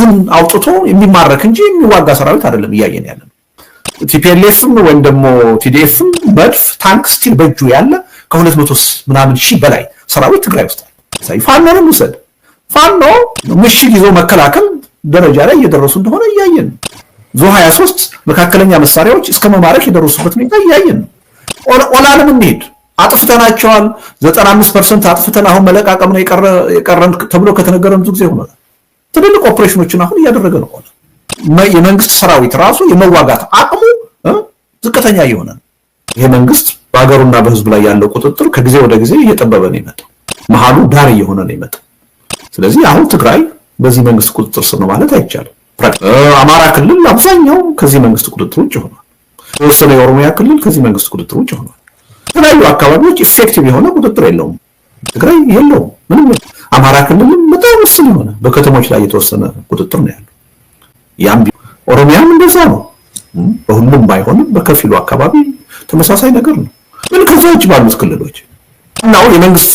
እጁን አውጥቶ የሚማረክ እንጂ የሚዋጋ ሰራዊት አይደለም እያየን ያለን። ቲፒኤልኤፍም ወይም ደግሞ ቲዲኤፍም መድፍ ታንክ ስቲል በእጁ ያለ ከ200 ምናምን ሺህ በላይ ሰራዊት ትግራይ ውስጥ አለ። ፋኖንም ውሰድ። ፋኖ ምሽግ ይዞ መከላከል ደረጃ ላይ እየደረሱ እንደሆነ እያየን ነው። ዙ 23 መካከለኛ መሳሪያዎች እስከ መማረክ የደረሱበት ሁኔታ እያየን ነው። ኦላንም እንሂድ አጥፍተናቸዋል። 95% አጥፍተን አሁን መለቃቀም ነው የቀረን ተብሎ ከተነገረን ብዙ ጊዜ ሆኗል። ትልልቅ ኦፕሬሽኖችን አሁን እያደረገ ነው። የመንግስት ሰራዊት ራሱ የመዋጋት አቅሙ ዝቅተኛ እየሆነ ነው። ይሄ መንግስት በሀገሩና በህዝቡ ላይ ያለው ቁጥጥር ከጊዜ ወደ ጊዜ እየጠበበ ነው የመጣው። መሃሉ ዳር እየሆነ ነው የመጣው። ስለዚህ አሁን ትግራይ በዚህ መንግስት ቁጥጥር ስር ነው ማለት አይቻልም። አማራ ክልል አብዛኛው ከዚህ መንግስት ቁጥጥር ውጭ ሆኗል። የተወሰነ የኦሮሚያ ክልል ከዚህ መንግስት ቁጥጥር ውጭ ሆኗል። የተለያዩ አካባቢዎች ኢፌክቲቭ የሆነ ቁጥጥር የለውም። ትግራይ የለውም ምንም። አማራ ክልልም በጣም ውስን የሆነ በከተሞች ላይ የተወሰነ ቁጥጥር ነው ያለው። ያም ኦሮሚያም እንደዛ ነው። በሁሉም ባይሆንም በከፊሉ አካባቢ ተመሳሳይ ነገር ነው። ምን ከዛች ባሉት ክልሎች ነው የመንግስት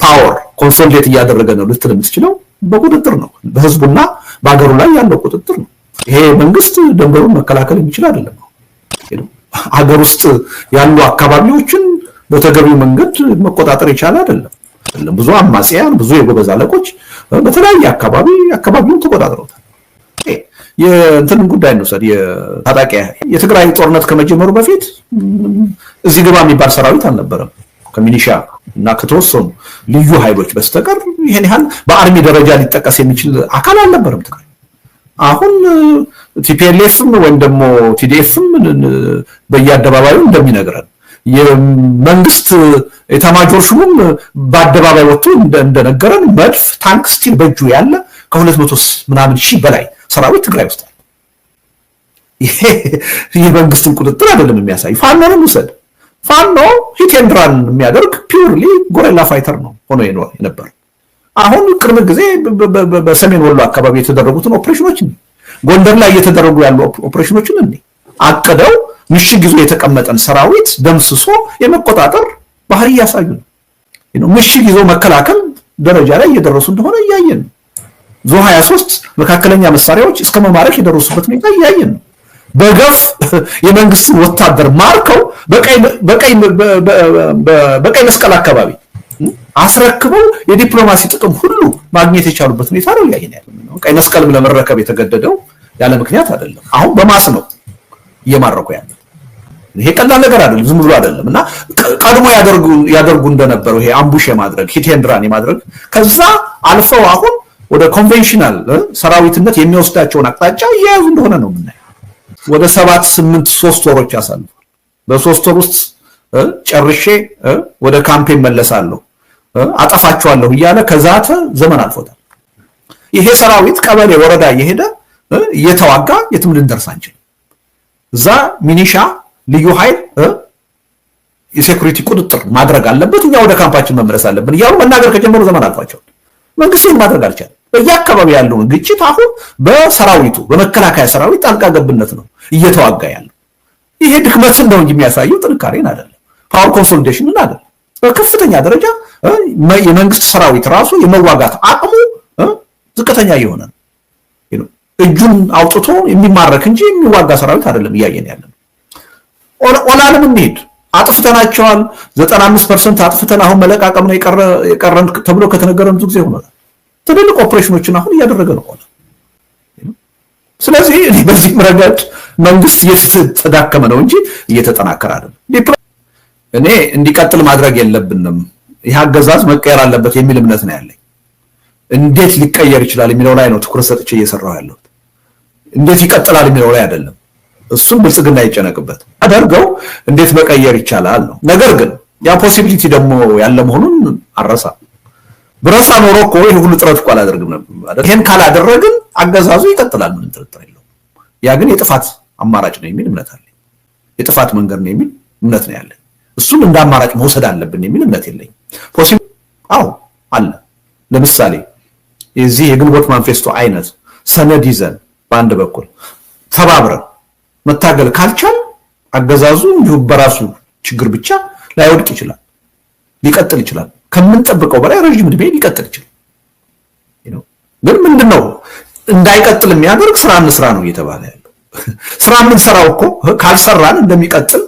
ፓወር ኮንሶሊዴት እያደረገ ነው ልትል የምትችለው በቁጥጥር ነው። በህዝቡና በአገሩ ላይ ያለው ቁጥጥር ነው። ይሄ መንግስት ደንበሩን መከላከል የሚችል አይደለም። ሀገር ውስጥ ያሉ አካባቢዎችን በተገቢው መንገድ መቆጣጠር የቻለ አይደለም። ብዙ አማጽያን፣ ብዙ የጎበዝ አለቆች በተለያየ አካባቢውን ተቆጣጥረውታል። የእንትን ጉዳይ ነው ሰድ የታጣቂ የትግራይ ጦርነት ከመጀመሩ በፊት እዚህ ግባ የሚባል ሰራዊት አልነበረም። ከሚሊሻ እና ከተወሰኑ ልዩ ኃይሎች በስተቀር ይሄን ያህል በአርሚ ደረጃ ሊጠቀስ የሚችል አካል አልነበረም ትግራይ። አሁን ቲፒኤልኤፍም ወይም ደግሞ ቲዲኤፍም በየአደባባዩ እንደሚነግረን የመንግስት ኤታማዦር ሹሙም በአደባባይ ወጥቶ እንደነገረን መድፍ ታንክ ስቲል በእጁ ያለ ከ200 ምናምን ሺህ በላይ ሰራዊት ትግራይ ውስጥ አለ። ይሄ የመንግስትን ቁጥጥር አይደለም የሚያሳይ። ፋኖንም ውሰድ። ፋኖ ሂት ኤንድ ራን የሚያደርግ ፒውርሊ ጎሬላ ፋይተር ነው ሆኖ የነበር። አሁን ቅርብ ጊዜ በሰሜን ወሎ አካባቢ የተደረጉትን ኦፕሬሽኖች ጎንደር ላይ እየተደረጉ ያሉ ኦፕሬሽኖችን አቅደው ምሽግ ይዞ የተቀመጠን ሰራዊት ደምስሶ የመቆጣጠር ባህሪ እያሳዩ ነው። ምሽግ ይዞ መከላከል ደረጃ ላይ እየደረሱ እንደሆነ እያየን ነው። ዙ 23 መካከለኛ መሳሪያዎች እስከ መማረክ የደረሱበት ሁኔታ እያየን ነው። በገፍ የመንግስትን ወታደር ማርከው በቀይ መስቀል አካባቢ አስረክበው የዲፕሎማሲ ጥቅም ሁሉ ማግኘት የቻሉበት ሁኔታ ነው እያየን ያለው። ቀይ መስቀልም ለመረከብ የተገደደው ያለ ምክንያት አይደለም። አሁን በማስ ነው እየማረኩ ያለው። ይሄ ቀላል ነገር አይደለም፣ ዝም ብሎ አይደለም። እና ቀድሞ ያደርጉ እንደነበረው ይሄ አምቡሽ የማድረግ ሂት ኤንድ ራን የማድረግ ከዛ አልፈው አሁን ወደ ኮንቬንሽናል ሰራዊትነት የሚወስዳቸውን አቅጣጫ እየያዙ እንደሆነ ነው የምናየው። ወደ 7-8 3 ወሮች ያሳልፋል። በ3 ወር ውስጥ ጨርሼ ወደ ካምፔን መለሳለሁ አጠፋቸዋለሁ እያለ ከዛተ ዘመን አልፎታል። ይሄ ሰራዊት ቀበሌ ወረዳ እየሄደ እየተዋጋ የትም ልንደርስ አንችልም። እዛ ሚኒሻ ልዩ ኃይል የሴኩሪቲ ቁጥጥር ማድረግ አለበት፣ እኛ ወደ ካምፓችን መመለስ አለብን እያሉ መናገር ከጀመሩ ዘመን አልፏቸዋል። መንግስት ይህን ማድረግ አልቻለም። በየአካባቢ ያለውን ግጭት አሁን በሰራዊቱ በመከላከያ ሰራዊት ጣልቃ ገብነት ነው እየተዋጋ ያለው። ይሄ ድክመትን ነው እንጂ የሚያሳየው ጥንካሬን አይደለም፣ ፓወር ኮንሶሊዴሽንን አይደለም። በከፍተኛ ደረጃ የመንግስት ሰራዊት ራሱ የመዋጋት አቅሙ ዝቅተኛ እየሆነ ነው። እጁን አውጥቶ የሚማረክ እንጂ የሚዋጋ ሰራዊት አይደለም እያየን ያለን። ኦላንም እንሂድ አጥፍተናቸዋል። 95% አጥፍተን አሁን መለቃቀም ነው የቀረን ተብሎ ከተነገረን ብዙ ጊዜ ሆኗል። ትልልቅ ኦፕሬሽኖችን አሁን እያደረገ ነው። ስለዚህ በዚህ ረገድ መንግስት እየተዳከመ ነው እንጂ እየተጠናከረ አይደለም። እኔ እንዲቀጥል ማድረግ የለብንም፣ ይህ አገዛዝ መቀየር አለበት የሚል እምነት ነው ያለኝ። እንዴት ሊቀየር ይችላል የሚለው ላይ ነው ትኩረት ሰጥቼ እየሰራሁ ያለሁት። እንዴት ይቀጥላል የሚለው ላይ አይደለም። እሱም ብልጽግና ይጨነቅበት አደርገው እንዴት መቀየር ይቻላል ነው። ነገር ግን ያ ፖሲቢሊቲ ደግሞ ያለ መሆኑን አረሳ። ብረሳ ኖሮ እኮ ይሄ ሁሉ ጥረት እኮ አላደርግም ነበር። ይሄን ካላደረግን አገዛዙ ይቀጥላል፣ ምንም ጥርጥር የለውም። ያ ግን የጥፋት አማራጭ ነው የሚል እምነት አለኝ። የጥፋት መንገድ ነው የሚል እምነት ነው ያለኝ። እሱም እንደ አማራጭ መውሰድ አለብን የሚል እምነት የለኝም። ፖሲብል አለ። ለምሳሌ የዚህ የግንቦት ማንፌስቶ አይነት ሰነድ ይዘን በአንድ በኩል ተባብረን መታገል ካልቻል አገዛዙ እንዲሁ በራሱ ችግር ብቻ ላይወድቅ ይችላል፣ ሊቀጥል ይችላል። ከምንጠብቀው በላይ ረጅም ዕድሜ ሊቀጥል ይችላል። ግን ምንድነው እንዳይቀጥል የሚያደርግ ስራ እንስራ ነው እየተባለ ያለው። ስራ የምንሰራው እኮ ካልሰራን እንደሚቀጥል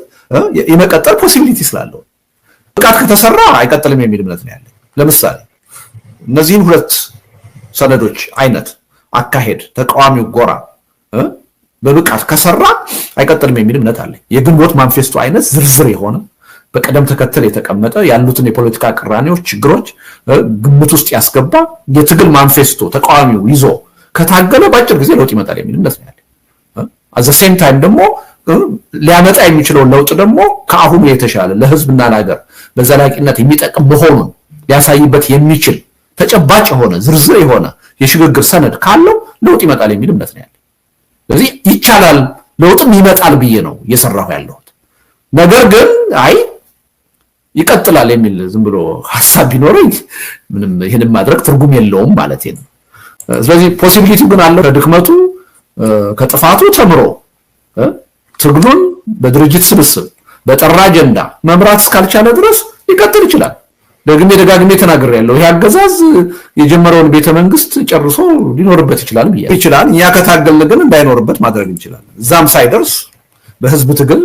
የመቀጠል ፖሲቢሊቲ ስላለው ብቃት ከተሰራ አይቀጥልም የሚል እምነት ነው ያለኝ። ለምሳሌ እነዚህን ሁለት ሰነዶች አይነት አካሄድ ተቃዋሚው ጎራ በብቃት ከሰራ አይቀጥልም የሚል እምነት አለኝ። የግንቦት ማንፌስቶ አይነት ዝርዝር የሆነ በቀደም ተከተል የተቀመጠ ያሉትን የፖለቲካ ቅራኔዎች፣ ችግሮች ግምት ውስጥ ያስገባ የትግል ማንፌስቶ ተቃዋሚው ይዞ ከታገለ በአጭር ጊዜ ለውጥ ይመጣል የሚል እምነት ነው ያለኝ። አት ዘ ሴም ታይም ደግሞ ሊያመጣ የሚችለው ለውጥ ደግሞ ከአሁኑ የተሻለ ለህዝብና ለሀገር በዘላቂነት የሚጠቅም መሆኑን ሊያሳይበት የሚችል ተጨባጭ የሆነ ዝርዝር የሆነ የሽግግር ሰነድ ካለው ለውጥ ይመጣል የሚል እምነት ነው ያለኝ። ስለዚህ ይቻላል፣ ለውጥም ይመጣል ብዬ ነው እየሰራሁ ያለሁት። ነገር ግን አይ ይቀጥላል የሚል ዝም ብሎ ሐሳብ ቢኖረኝ ምንም ይሄንን ማድረግ ትርጉም የለውም ማለት ነው። ስለዚህ ፖሲቢሊቲ ግን አለ። ከድክመቱ ከጥፋቱ ተምሮ ትግሉን በድርጅት ስብስብ በጠራ አጀንዳ መምራት እስካልቻለ ድረስ ሊቀጥል ይችላል። ደጋግሜ ተናግሬያለሁ። ይሄ አገዛዝ የጀመረውን ቤተመንግስት ጨርሶ ሊኖርበት ይችላል ይችላል። እኛ ከታገልን ግን እንዳይኖርበት ማድረግ እንችላለን። እዛም ሳይደርስ በህዝብ ትግል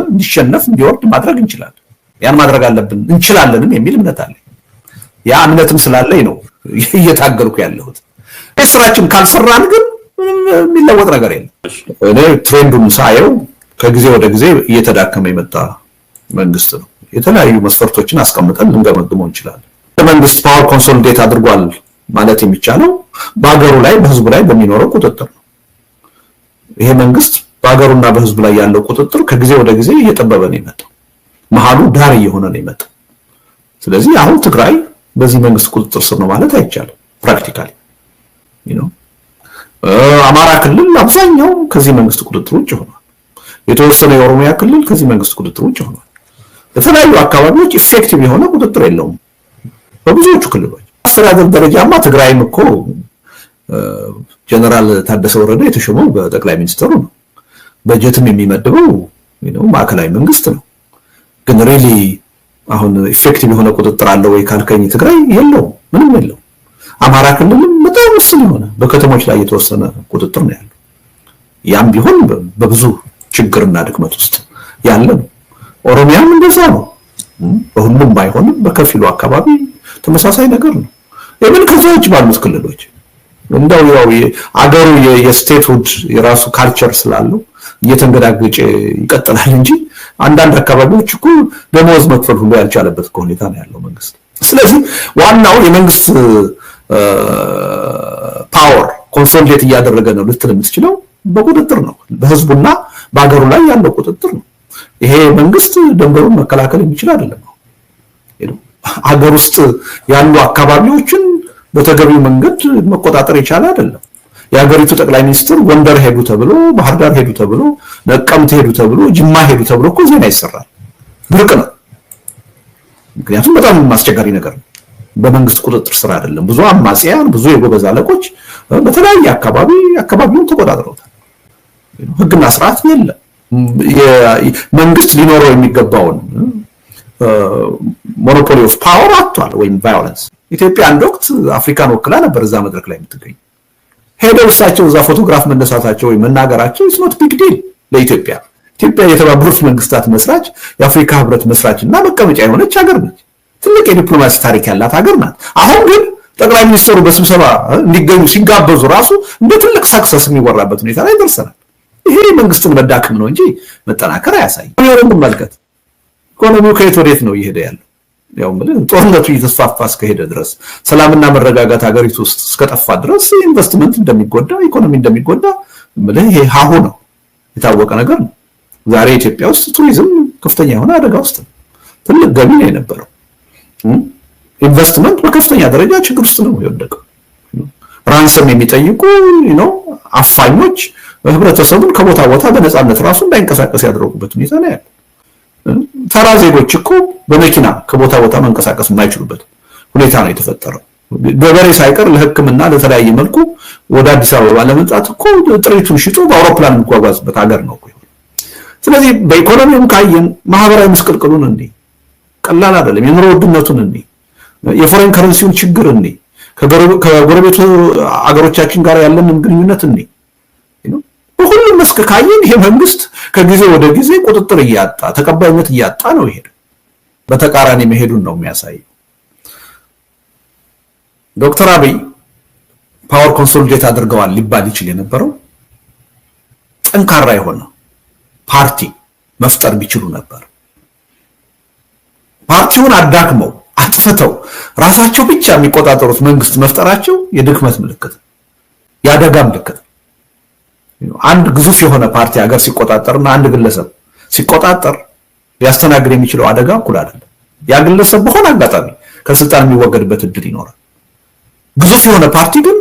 እንዲሸነፍ እንዲወርድ ማድረግ እንችላለን። ያን ማድረግ አለብን እንችላለንም የሚል እምነት አለኝ። ያ እምነትም ስላለኝ ነው እየታገልኩ ያለሁት። ስራችን ካልሰራን ግን የሚለወጥ ነገር የለም። እኔ ትሬንዱን ሳየው ከጊዜ ወደ ጊዜ እየተዳከመ የመጣ መንግስት ነው። የተለያዩ መስፈርቶችን አስቀምጠን ልንገመግመው እንችላለን። መንግስት ፓወር ኮንሶሊዴት አድርጓል ማለት የሚቻለው በሀገሩ ላይ በህዝቡ ላይ በሚኖረው ቁጥጥር ነው። ይሄ መንግስት በሀገሩና በህዝቡ ላይ ያለው ቁጥጥር ከጊዜ ወደ ጊዜ እየጠበበ ነው የመጣው። መሃሉ ዳር እየሆነ ነው የመጣው። ስለዚህ አሁን ትግራይ በዚህ መንግስት ቁጥጥር ስር ነው ማለት አይቻልም ፕራክቲካሊ። አማራ ክልል አብዛኛው ከዚህ መንግስት ቁጥጥር ውጭ ሆኗል። የተወሰነ የኦሮሚያ ክልል ከዚህ መንግስት ቁጥጥር ውጭ ሆኗል። በተለያዩ አካባቢዎች ኢፌክቲቭ የሆነ ቁጥጥር የለውም። በብዙዎቹ ክልሎች አስተዳደር ደረጃማ ትግራይም እኮ ጀነራል ታደሰ ወረደ የተሾመው በጠቅላይ ሚኒስትሩ ነው። በጀትም የሚመድበው ማዕከላዊ መንግስት ነው። ግን ሪሊ አሁን ኢፌክቲቭ የሆነ ቁጥጥር አለ ወይ ካልከኝ ትግራይ የለውም፣ ምንም የለውም። አማራ ክልልም በጣም ውስን የሆነ በከተሞች ላይ የተወሰነ ቁጥጥር ነው ያለው። ያም ቢሆን በብዙ ችግርና ድክመት ውስጥ ያለ ነው። ኦሮሚያም እንደዛ ነው። በሁሉም ባይሆንም በከፊሉ አካባቢ ተመሳሳይ ነገር ነው። የምን ከዛዎች ባሉት ክልሎች እንደው ያው አገሩ የስቴትሁድ የራሱ ካልቸር ስላለው እየተንገዳገጨ ይቀጥላል እንጂ አንዳንድ አካባቢዎች እኮ ደሞዝ መክፈል ሁሉ ያልቻለበት ሁኔታ ነው ያለው መንግስት። ስለዚህ ዋናው የመንግስት ፓወር ኮንሶሊዴት እያደረገ ነው ልትል የምትችለው በቁጥጥር ነው፣ በህዝቡና በአገሩ ላይ ያለው ቁጥጥር ነው። ይሄ መንግስት ድንበሩን መከላከል የሚችል አይደለም። ሀገር ውስጥ ያሉ አካባቢዎችን በተገቢው መንገድ መቆጣጠር የቻለ አይደለም። የሀገሪቱ ጠቅላይ ሚኒስትር ጎንደር ሄዱ ተብሎ፣ ባህር ዳር ሄዱ ተብሎ፣ ነቀምት ሄዱ ተብሎ፣ ጅማ ሄዱ ተብሎ እኮ ዜና ይሰራል። ብርቅ ነው። ምክንያቱም በጣም አስቸጋሪ ነገር ነው። በመንግስት ቁጥጥር ስር አይደለም። ብዙ አማጽያን፣ ብዙ የጎበዝ አለቆች በተለያየ አካባቢውን ተቆጣጥረውታል። ህግና ስርዓት የለም። መንግስት ሊኖረው የሚገባውን ሞኖፖሊ ኦፍ ፓወር አጥቷል፣ ወይም ቫዮለንስ። ኢትዮጵያ አንድ ወቅት አፍሪካን ወክላ ነበር እዛ መድረክ ላይ የምትገኝ። ሄደው እሳቸው እዛ ፎቶግራፍ መነሳታቸው ወይ መናገራቸው ኢትስ ኖት ቢግ ዲል ለኢትዮጵያ። ኢትዮጵያ የተባበሩት መንግስታት መስራች፣ የአፍሪካ ህብረት መስራች እና መቀመጫ የሆነች ሀገር ነች። ትልቅ የዲፕሎማሲ ታሪክ ያላት ሀገር ናት። አሁን ግን ጠቅላይ ሚኒስትሩ በስብሰባ እንዲገኙ ሲጋበዙ ራሱ እንደ ትልቅ ሰክሰስ የሚወራበት ሁኔታ ላይ ደርሰናል። ይሄ መንግስትን መዳከም ነው እንጂ መጠናከር አያሳይም። መልከት ኢኮኖሚው ከየት ወዴት ነው እየሄደ ያለው? ያው ጦርነቱ እየተስፋፋ እስከሄደ ድረስ፣ ሰላምና መረጋጋት ሀገሪቱ ውስጥ እስከጠፋ ድረስ ኢንቨስትመንት እንደሚጎዳ፣ ኢኮኖሚ እንደሚጎዳ ይሄ ሀሁ ነው፣ የታወቀ ነገር ነው። ዛሬ ኢትዮጵያ ውስጥ ቱሪዝም ከፍተኛ የሆነ አደጋ ውስጥ ነው። ትልቅ ገቢ ነው የነበረው። ኢንቨስትመንት በከፍተኛ ደረጃ ችግር ውስጥ ነው የወደቀው። ራንሰም የሚጠይቁ አፋኞች ህብረተሰቡን ከቦታ ቦታ በነፃነት ራሱ እንዳይንቀሳቀስ ያደረጉበት ሁኔታ ነው ያለው። ተራ ዜጎች እኮ በመኪና ከቦታ ቦታ መንቀሳቀስ የማይችሉበት ሁኔታ ነው የተፈጠረው። ገበሬ ሳይቀር ለሕክምና ለተለያየ መልኩ ወደ አዲስ አበባ ለመምጣት እኮ ጥሪቱን ሽጦ በአውሮፕላን የሚጓጓዝበት ሀገር ነው። ስለዚህ በኢኮኖሚውም ካየን ማህበራዊ ምስቅልቅሉን ቀላል አይደለም። የኑሮ ውድነቱን የፎሬን ከረንሲውን ችግር ከጎረቤቱ አገሮቻችን ጋር ያለንን ግንኙነት በሁሉም መስክ ካየን ይሄ መንግስት ከጊዜ ወደ ጊዜ ቁጥጥር እያጣ ተቀባይነት እያጣ ነው ይሄ በተቃራኒ መሄዱን ነው የሚያሳየው። ዶክተር አብይ ፓወር ኮንሶሊዴት አድርገዋል ሊባል ይችል የነበረው ጠንካራ የሆነ ፓርቲ መፍጠር ቢችሉ ነበር። ፓርቲውን አዳክመው አጥፍተው ራሳቸው ብቻ የሚቆጣጠሩት መንግስት መፍጠራቸው የድክመት ምልክት፣ የአደጋ ምልክት። አንድ ግዙፍ የሆነ ፓርቲ ሀገር ሲቆጣጠርና አንድ ግለሰብ ሲቆጣጠር ሊያስተናግድ የሚችለው አደጋ እኩል አይደለም። ያ ግለሰብ በሆነ አጋጣሚ ከስልጣን የሚወገድበት እድል ይኖራል። ግዙፍ የሆነ ፓርቲ ግን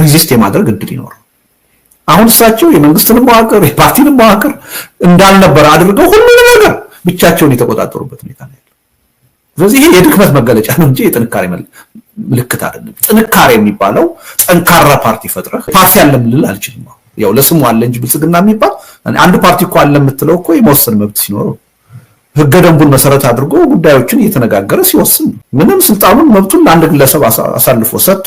ሪዚስት የማድረግ እድል ይኖራል። አሁን እሳቸው የመንግስትን መዋቅር የፓርቲን መዋቅር እንዳልነበረ አድርገው ሁሉንም ነገር ብቻቸውን የተቆጣጠሩበት ሁኔታ ነው ያለው። ስለዚህ ይሄ የድክመት መገለጫ ነው እንጂ የጥንካሬ ምልክት አይደለም። ጥንካሬ የሚባለው ጠንካራ ፓርቲ ፈጥረህ ፓርቲ አለም ልል አልችልም። ያው ለስሙ አለ እንጂ ብልጽግና የሚባል አንድ ፓርቲ እኮ አለ የምትለው እኮ የመወሰን መብት ሲኖረው ህገ ደንቡን መሰረት አድርጎ ጉዳዮችን እየተነጋገረ ሲወስን ምንም ስልጣኑን መብቱን ለአንድ ግለሰብ አሳልፎ ሰጥቶ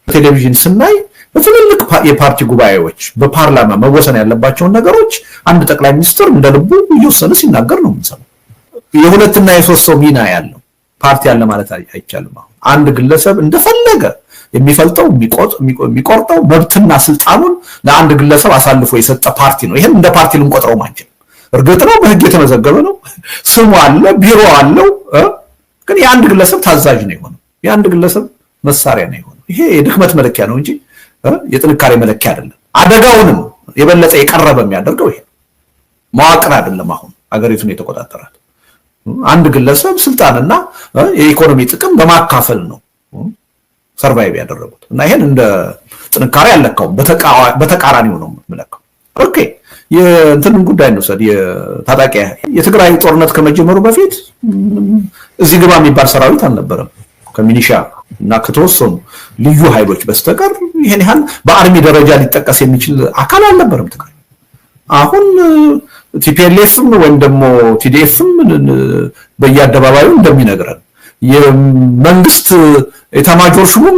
ቴሌቪዥን ስናይ በትልልቅ የፓርቲ ጉባኤዎች በፓርላማ መወሰን ያለባቸውን ነገሮች አንድ ጠቅላይ ሚኒስትር እንደልቡ እየወሰነ ሲናገር ነው የምንሰማው። የሁለትና የሶስት ሰው ሚና ያለው ፓርቲ አለ ማለት አይቻልም። አንድ ግለሰብ እንደፈለገ የሚፈልጠው የሚቆርጠው መብትና ስልጣኑን ለአንድ ግለሰብ አሳልፎ የሰጠ ፓርቲ ነው። ይሄን እንደ ፓርቲ ልንቆጥረው ማንችል። እርግጥ ነው በህግ የተመዘገበ ነው፣ ስሙ አለ፣ ቢሮ አለው። ግን የአንድ ግለሰብ ታዛዥ ነው የሆነው፣ የአንድ ግለሰብ መሳሪያ ነው የሆነው። ይሄ የድክመት መለኪያ ነው እንጂ የጥንካሬ መለኪያ አይደለም። አደጋውንም የበለጠ የቀረበ የሚያደርገው ይሄ መዋቅር አይደለም። አሁን አገሪቱን የተቆጣጠራል አንድ ግለሰብ ስልጣንና የኢኮኖሚ ጥቅም በማካፈል ነው ሰርቫይቭ ያደረጉት እና ይሄን እንደ ጥንካሬ አልለካውም፣ በተቃራኒው ነው የምለካው። ኦኬ የእንትን ጉዳይ ነው ሰድ የታጣቂ የትግራይ ጦርነት ከመጀመሩ በፊት እዚህ ግባ የሚባል ሰራዊት አልነበረም ከሚኒሻ እና ከተወሰኑ ልዩ ኃይሎች በስተቀር ይሄን ያህል በአርሚ ደረጃ ሊጠቀስ የሚችል አካል አልነበረም ትግራይ። አሁን ቲፒኤልኤፍም ወይም ደግሞ ቲዲኤፍም በየአደባባዩ እንደሚነግረን የመንግስት ኤታማዦር ሹሙም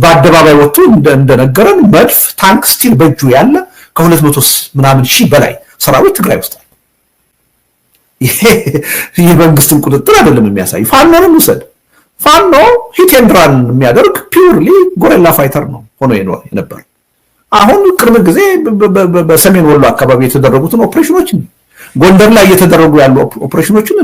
በአደባባይ ወጥቶ እንደነገረን መድፍ፣ ታንክ ስቲል በእጁ ያለ ከ200 ምናምን ሺህ በላይ ሰራዊት ትግራይ ውስጥ አለ። ይሄ የመንግስትን ቁጥጥር አይደለም የሚያሳይ። ፋኖንም ውሰድ። ፋኖ ሂት ኤንድ ራን የሚያደርግ ፒውርሊ ጎሬላ ፋይተር ነው ሆኖ የነበር። አሁን ቅርብ ጊዜ በሰሜን ወሎ አካባቢ የተደረጉትን ኦፕሬሽኖች ጎንደር ላይ እየተደረጉ ያሉ ኦፕሬሽኖችን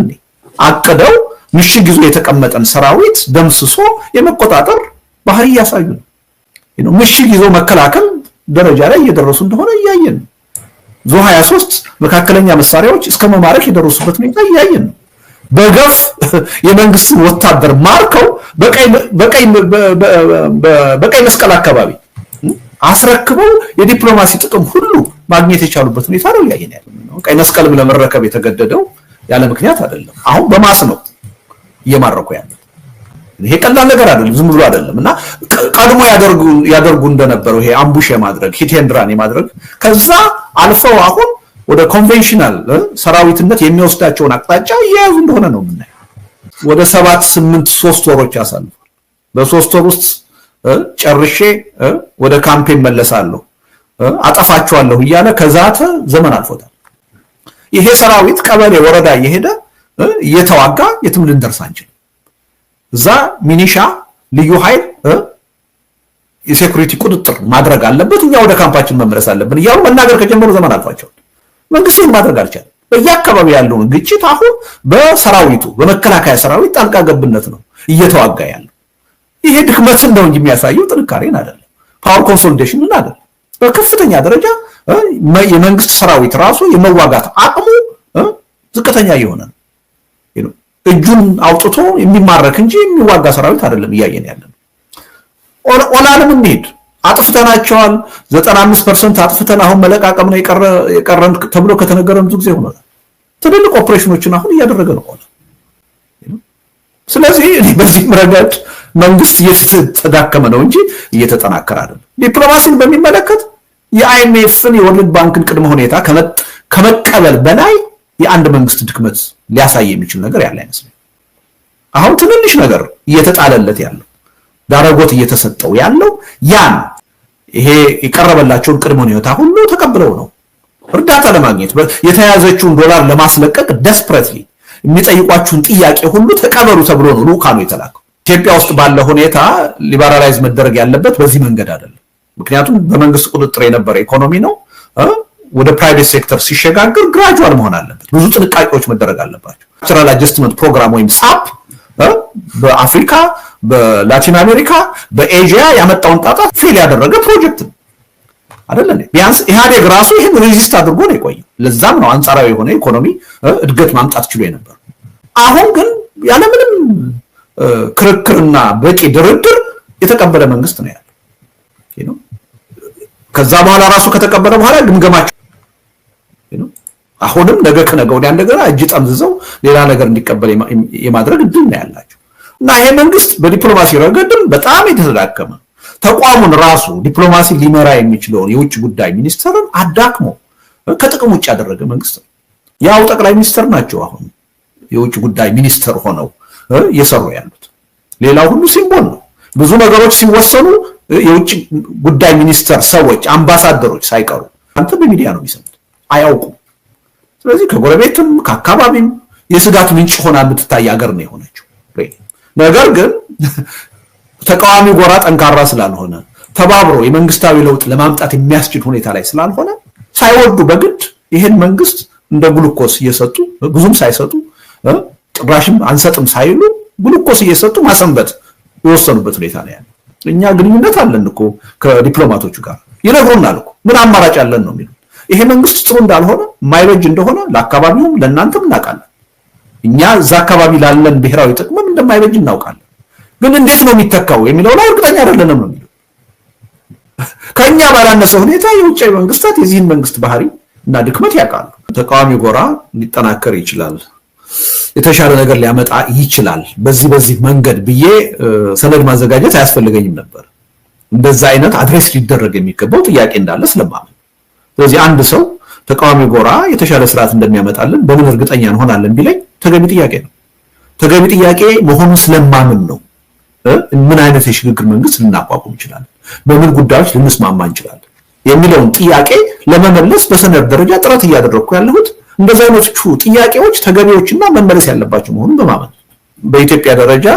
አቅደው ምሽግ ይዞ የተቀመጠን ሰራዊት ደምስሶ የመቆጣጠር ባህሪ ያሳዩ ነው። ምሽግ ይዞ መከላከል ደረጃ ላይ እየደረሱ እንደሆነ እያየን ነው። ዙ 23 መካከለኛ መሳሪያዎች እስከ መማረክ የደረሱበት ሁኔታ እያየን ነው። በገፍ የመንግስትን ወታደር ማርከው በቀይ መስቀል አካባቢ አስረክበው የዲፕሎማሲ ጥቅም ሁሉ ማግኘት የቻሉበት ሁኔታ ነው እያየን ያለው። ቀይ መስቀልም ለመረከብ የተገደደው ያለ ምክንያት አይደለም። አሁን በማስ ነው እየማረኩ ያለው። ይሄ ቀላል ነገር አይደለም፣ ዝም ብሎ አይደለም እና ቀድሞ ያደርጉ እንደነበረው ይሄ አምቡሽ የማድረግ ሂት ኤንድ ራን የማድረግ ከዛ አልፈው አሁን ወደ ኮንቬንሽናል ሰራዊትነት የሚወስዳቸውን አቅጣጫ እየያዙ እንደሆነ ነው የምናየው። ወደ 7-8 3 ወሮች ያሳልፋል። በ3 ወር ውስጥ ጨርሼ ወደ ካምፔን መለሳለሁ አጠፋቸዋለሁ እያለ ከዛተ ዘመን አልፎታል። ይሄ ሰራዊት ቀበሌ ወረዳ እየሄደ እየተዋጋ የትም ልንደርስ አንችልም። እዛ ሚኒሻ ልዩ ኃይል የሴኩሪቲ ቁጥጥር ማድረግ አለበት፣ እኛ ወደ ካምፓችን መመለስ አለብን እያሉ መናገር ከጀመሩ ዘመን አልፏቸዋል። መንግስት ይህን ማድረግ አልቻለም። በየአካባቢ ያለውን ግጭት አሁን በሰራዊቱ በመከላከያ ሰራዊት ጣልቃ ገብነት ነው እየተዋጋ ያለው። ይሄ ድክመትን ነው እንጂ የሚያሳየው ጥንካሬን አይደለም፣ ፓወር ኮንሶሊዴሽንን አይደለም። በከፍተኛ ደረጃ የመንግስት ሰራዊት ራሱ የመዋጋት አቅሙ ዝቅተኛ እየሆነ ነው። እጁን አውጥቶ የሚማረክ እንጂ የሚዋጋ ሰራዊት አይደለም እያየን ያለን። ኦላንም እንሂድ አጥፍተናቸዋል 95% አጥፍተን አሁን መለቃቀም ነው የቀረን ተብሎ ከተነገረን ብዙ ጊዜ ሆኗል። ትልልቅ ኦፕሬሽኖችን አሁን እያደረገ ነው። ስለዚህ በዚህ ረገድ መንግስት እየተዳከመ ነው እንጂ እየተጠናከረ አይደለም። ዲፕሎማሲን በሚመለከት የአይኤምኤፍን የወርልድ ባንክን ቅድመ ሁኔታ ከመቀበል በላይ የአንድ መንግስት ድክመት ሊያሳይ የሚችል ነገር ያለ አይመስልም። አሁን ትንንሽ ነገር እየተጣለለት ያለው ዳረጎት እየተሰጠው ያለው ያን ይሄ የቀረበላቸውን ቅድመ ሁኔታ ሁሉ ተቀብለው ነው እርዳታ ለማግኘት የተያዘችውን ዶላር ለማስለቀቅ ደስፕሬትሊ የሚጠይቋችሁን ጥያቄ ሁሉ ተቀበሉ ተብሎ ነው ልኡካኑ የተላከው። ኢትዮጵያ ውስጥ ባለ ሁኔታ ሊበራላይዝ መደረግ ያለበት በዚህ መንገድ አይደለም። ምክንያቱም በመንግስት ቁጥጥር የነበረ ኢኮኖሚ ነው። ወደ ፕራይቬት ሴክተር ሲሸጋገር ግራጁዋል መሆን አለበት። ብዙ ጥንቃቄዎች መደረግ አለባቸው። ስትራቴጂክ አጀስትመንት ፕሮግራም ወይም ሳፕ በአፍሪካ፣ በላቲን አሜሪካ፣ በኤዥያ ያመጣውን ጣጣ ፌል ያደረገ ፕሮጀክት ነው አይደለም። ቢያንስ ኢህአዴግ ራሱ ይሄን ሬዚስት አድርጎ ነው የቆየው። ለዛም ነው አንጻራዊ የሆነ ኢኮኖሚ እድገት ማምጣት ችሎ የነበር። አሁን ግን ያለምንም ክርክርና በቂ ድርድር የተቀበለ መንግስት ነው ያለው። ከዛ በኋላ ራሱ ከተቀበለ በኋላ ግምገማቸው አሁንም ነገ ከነገ ወዲያ እንደገና እጅ ጠምዝዘው ሌላ ነገር እንዲቀበል የማድረግ እድል ነው ያላቸው እና ይሄ መንግስት በዲፕሎማሲ ረገድም በጣም የተዳከመ ተቋሙን ራሱ ዲፕሎማሲ ሊመራ የሚችለውን የውጭ ጉዳይ ሚኒስትርን አዳክሞ ከጥቅም ውጭ ያደረገ መንግስት ነው። ያው ጠቅላይ ሚኒስትር ናቸው አሁን የውጭ ጉዳይ ሚኒስትር ሆነው እየሰሩ ያሉት። ሌላው ሁሉ ሲምቦል ነው። ብዙ ነገሮች ሲወሰኑ የውጭ ጉዳይ ሚኒስትር ሰዎች አምባሳደሮች ሳይቀሩ አንተ በሚዲያ ነው የሚሰሙት፣ አያውቁም። ስለዚህ ከጎረቤትም ከአካባቢም የስጋት ምንጭ ሆና የምትታይ ሀገር ነው የሆነችው። ነገር ግን ተቃዋሚ ጎራ ጠንካራ ስላልሆነ ተባብሮ የመንግስታዊ ለውጥ ለማምጣት የሚያስችል ሁኔታ ላይ ስላልሆነ ሳይወዱ በግድ ይሄን መንግስት እንደ ግሉኮስ እየሰጡ ብዙም ሳይሰጡ ጭራሽም አንሰጥም ሳይሉ ግሉኮስ እየሰጡ ማሰንበት የወሰኑበት ሁኔታ ነው ያለው። እኛ ግንኙነት አለን እኮ ከዲፕሎማቶቹ ጋር ይነግሩናል እኮ ምን አማራጭ አለን ነው የሚሉት። ይሄ መንግስት ጥሩ እንዳልሆነ ማይበጅ እንደሆነ ለአካባቢውም ለእናንተም እናውቃለን። እኛ እዛ አካባቢ ላለን ብሔራዊ ጥቅምም እንደማይበጅ እናውቃለን። ግን እንዴት ነው የሚተካው የሚለው ላይ እርግጠኛ አይደለንም ነው የሚሉት። ከኛ ባላነሰ ሁኔታ የውጭ መንግስታት የዚህን መንግስት ባህሪ እና ድክመት ያውቃሉ። ተቃዋሚ ጎራ ሊጠናከር ይችላል፣ የተሻለ ነገር ሊያመጣ ይችላል በዚህ መንገድ ብዬ ሰነድ ማዘጋጀት አያስፈልገኝም ነበር። እንደዛ አይነት አድሬስ ሊደረግ የሚገባው ጥያቄ እንዳለ ስለማመን። ስለዚህ አንድ ሰው ተቃዋሚ ጎራ የተሻለ ስርዓት እንደሚያመጣልን በምን እርግጠኛ እንሆናለን ቢለኝ ተገቢ ጥያቄ ነው። ተገቢ ጥያቄ መሆኑን ስለማምን ነው ምን አይነት የሽግግር መንግስት ልናቋቁም እንችላለን፣ በምን ጉዳዮች ልንስማማ እንችላለን የሚለውን ጥያቄ ለመመለስ በሰነድ ደረጃ ጥረት እያደረግኩ ያለሁት እንደዚህ አይነቶቹ ጥያቄዎች ተገቢዎችና መመለስ ያለባቸው መሆኑን በማመን በኢትዮጵያ ደረጃ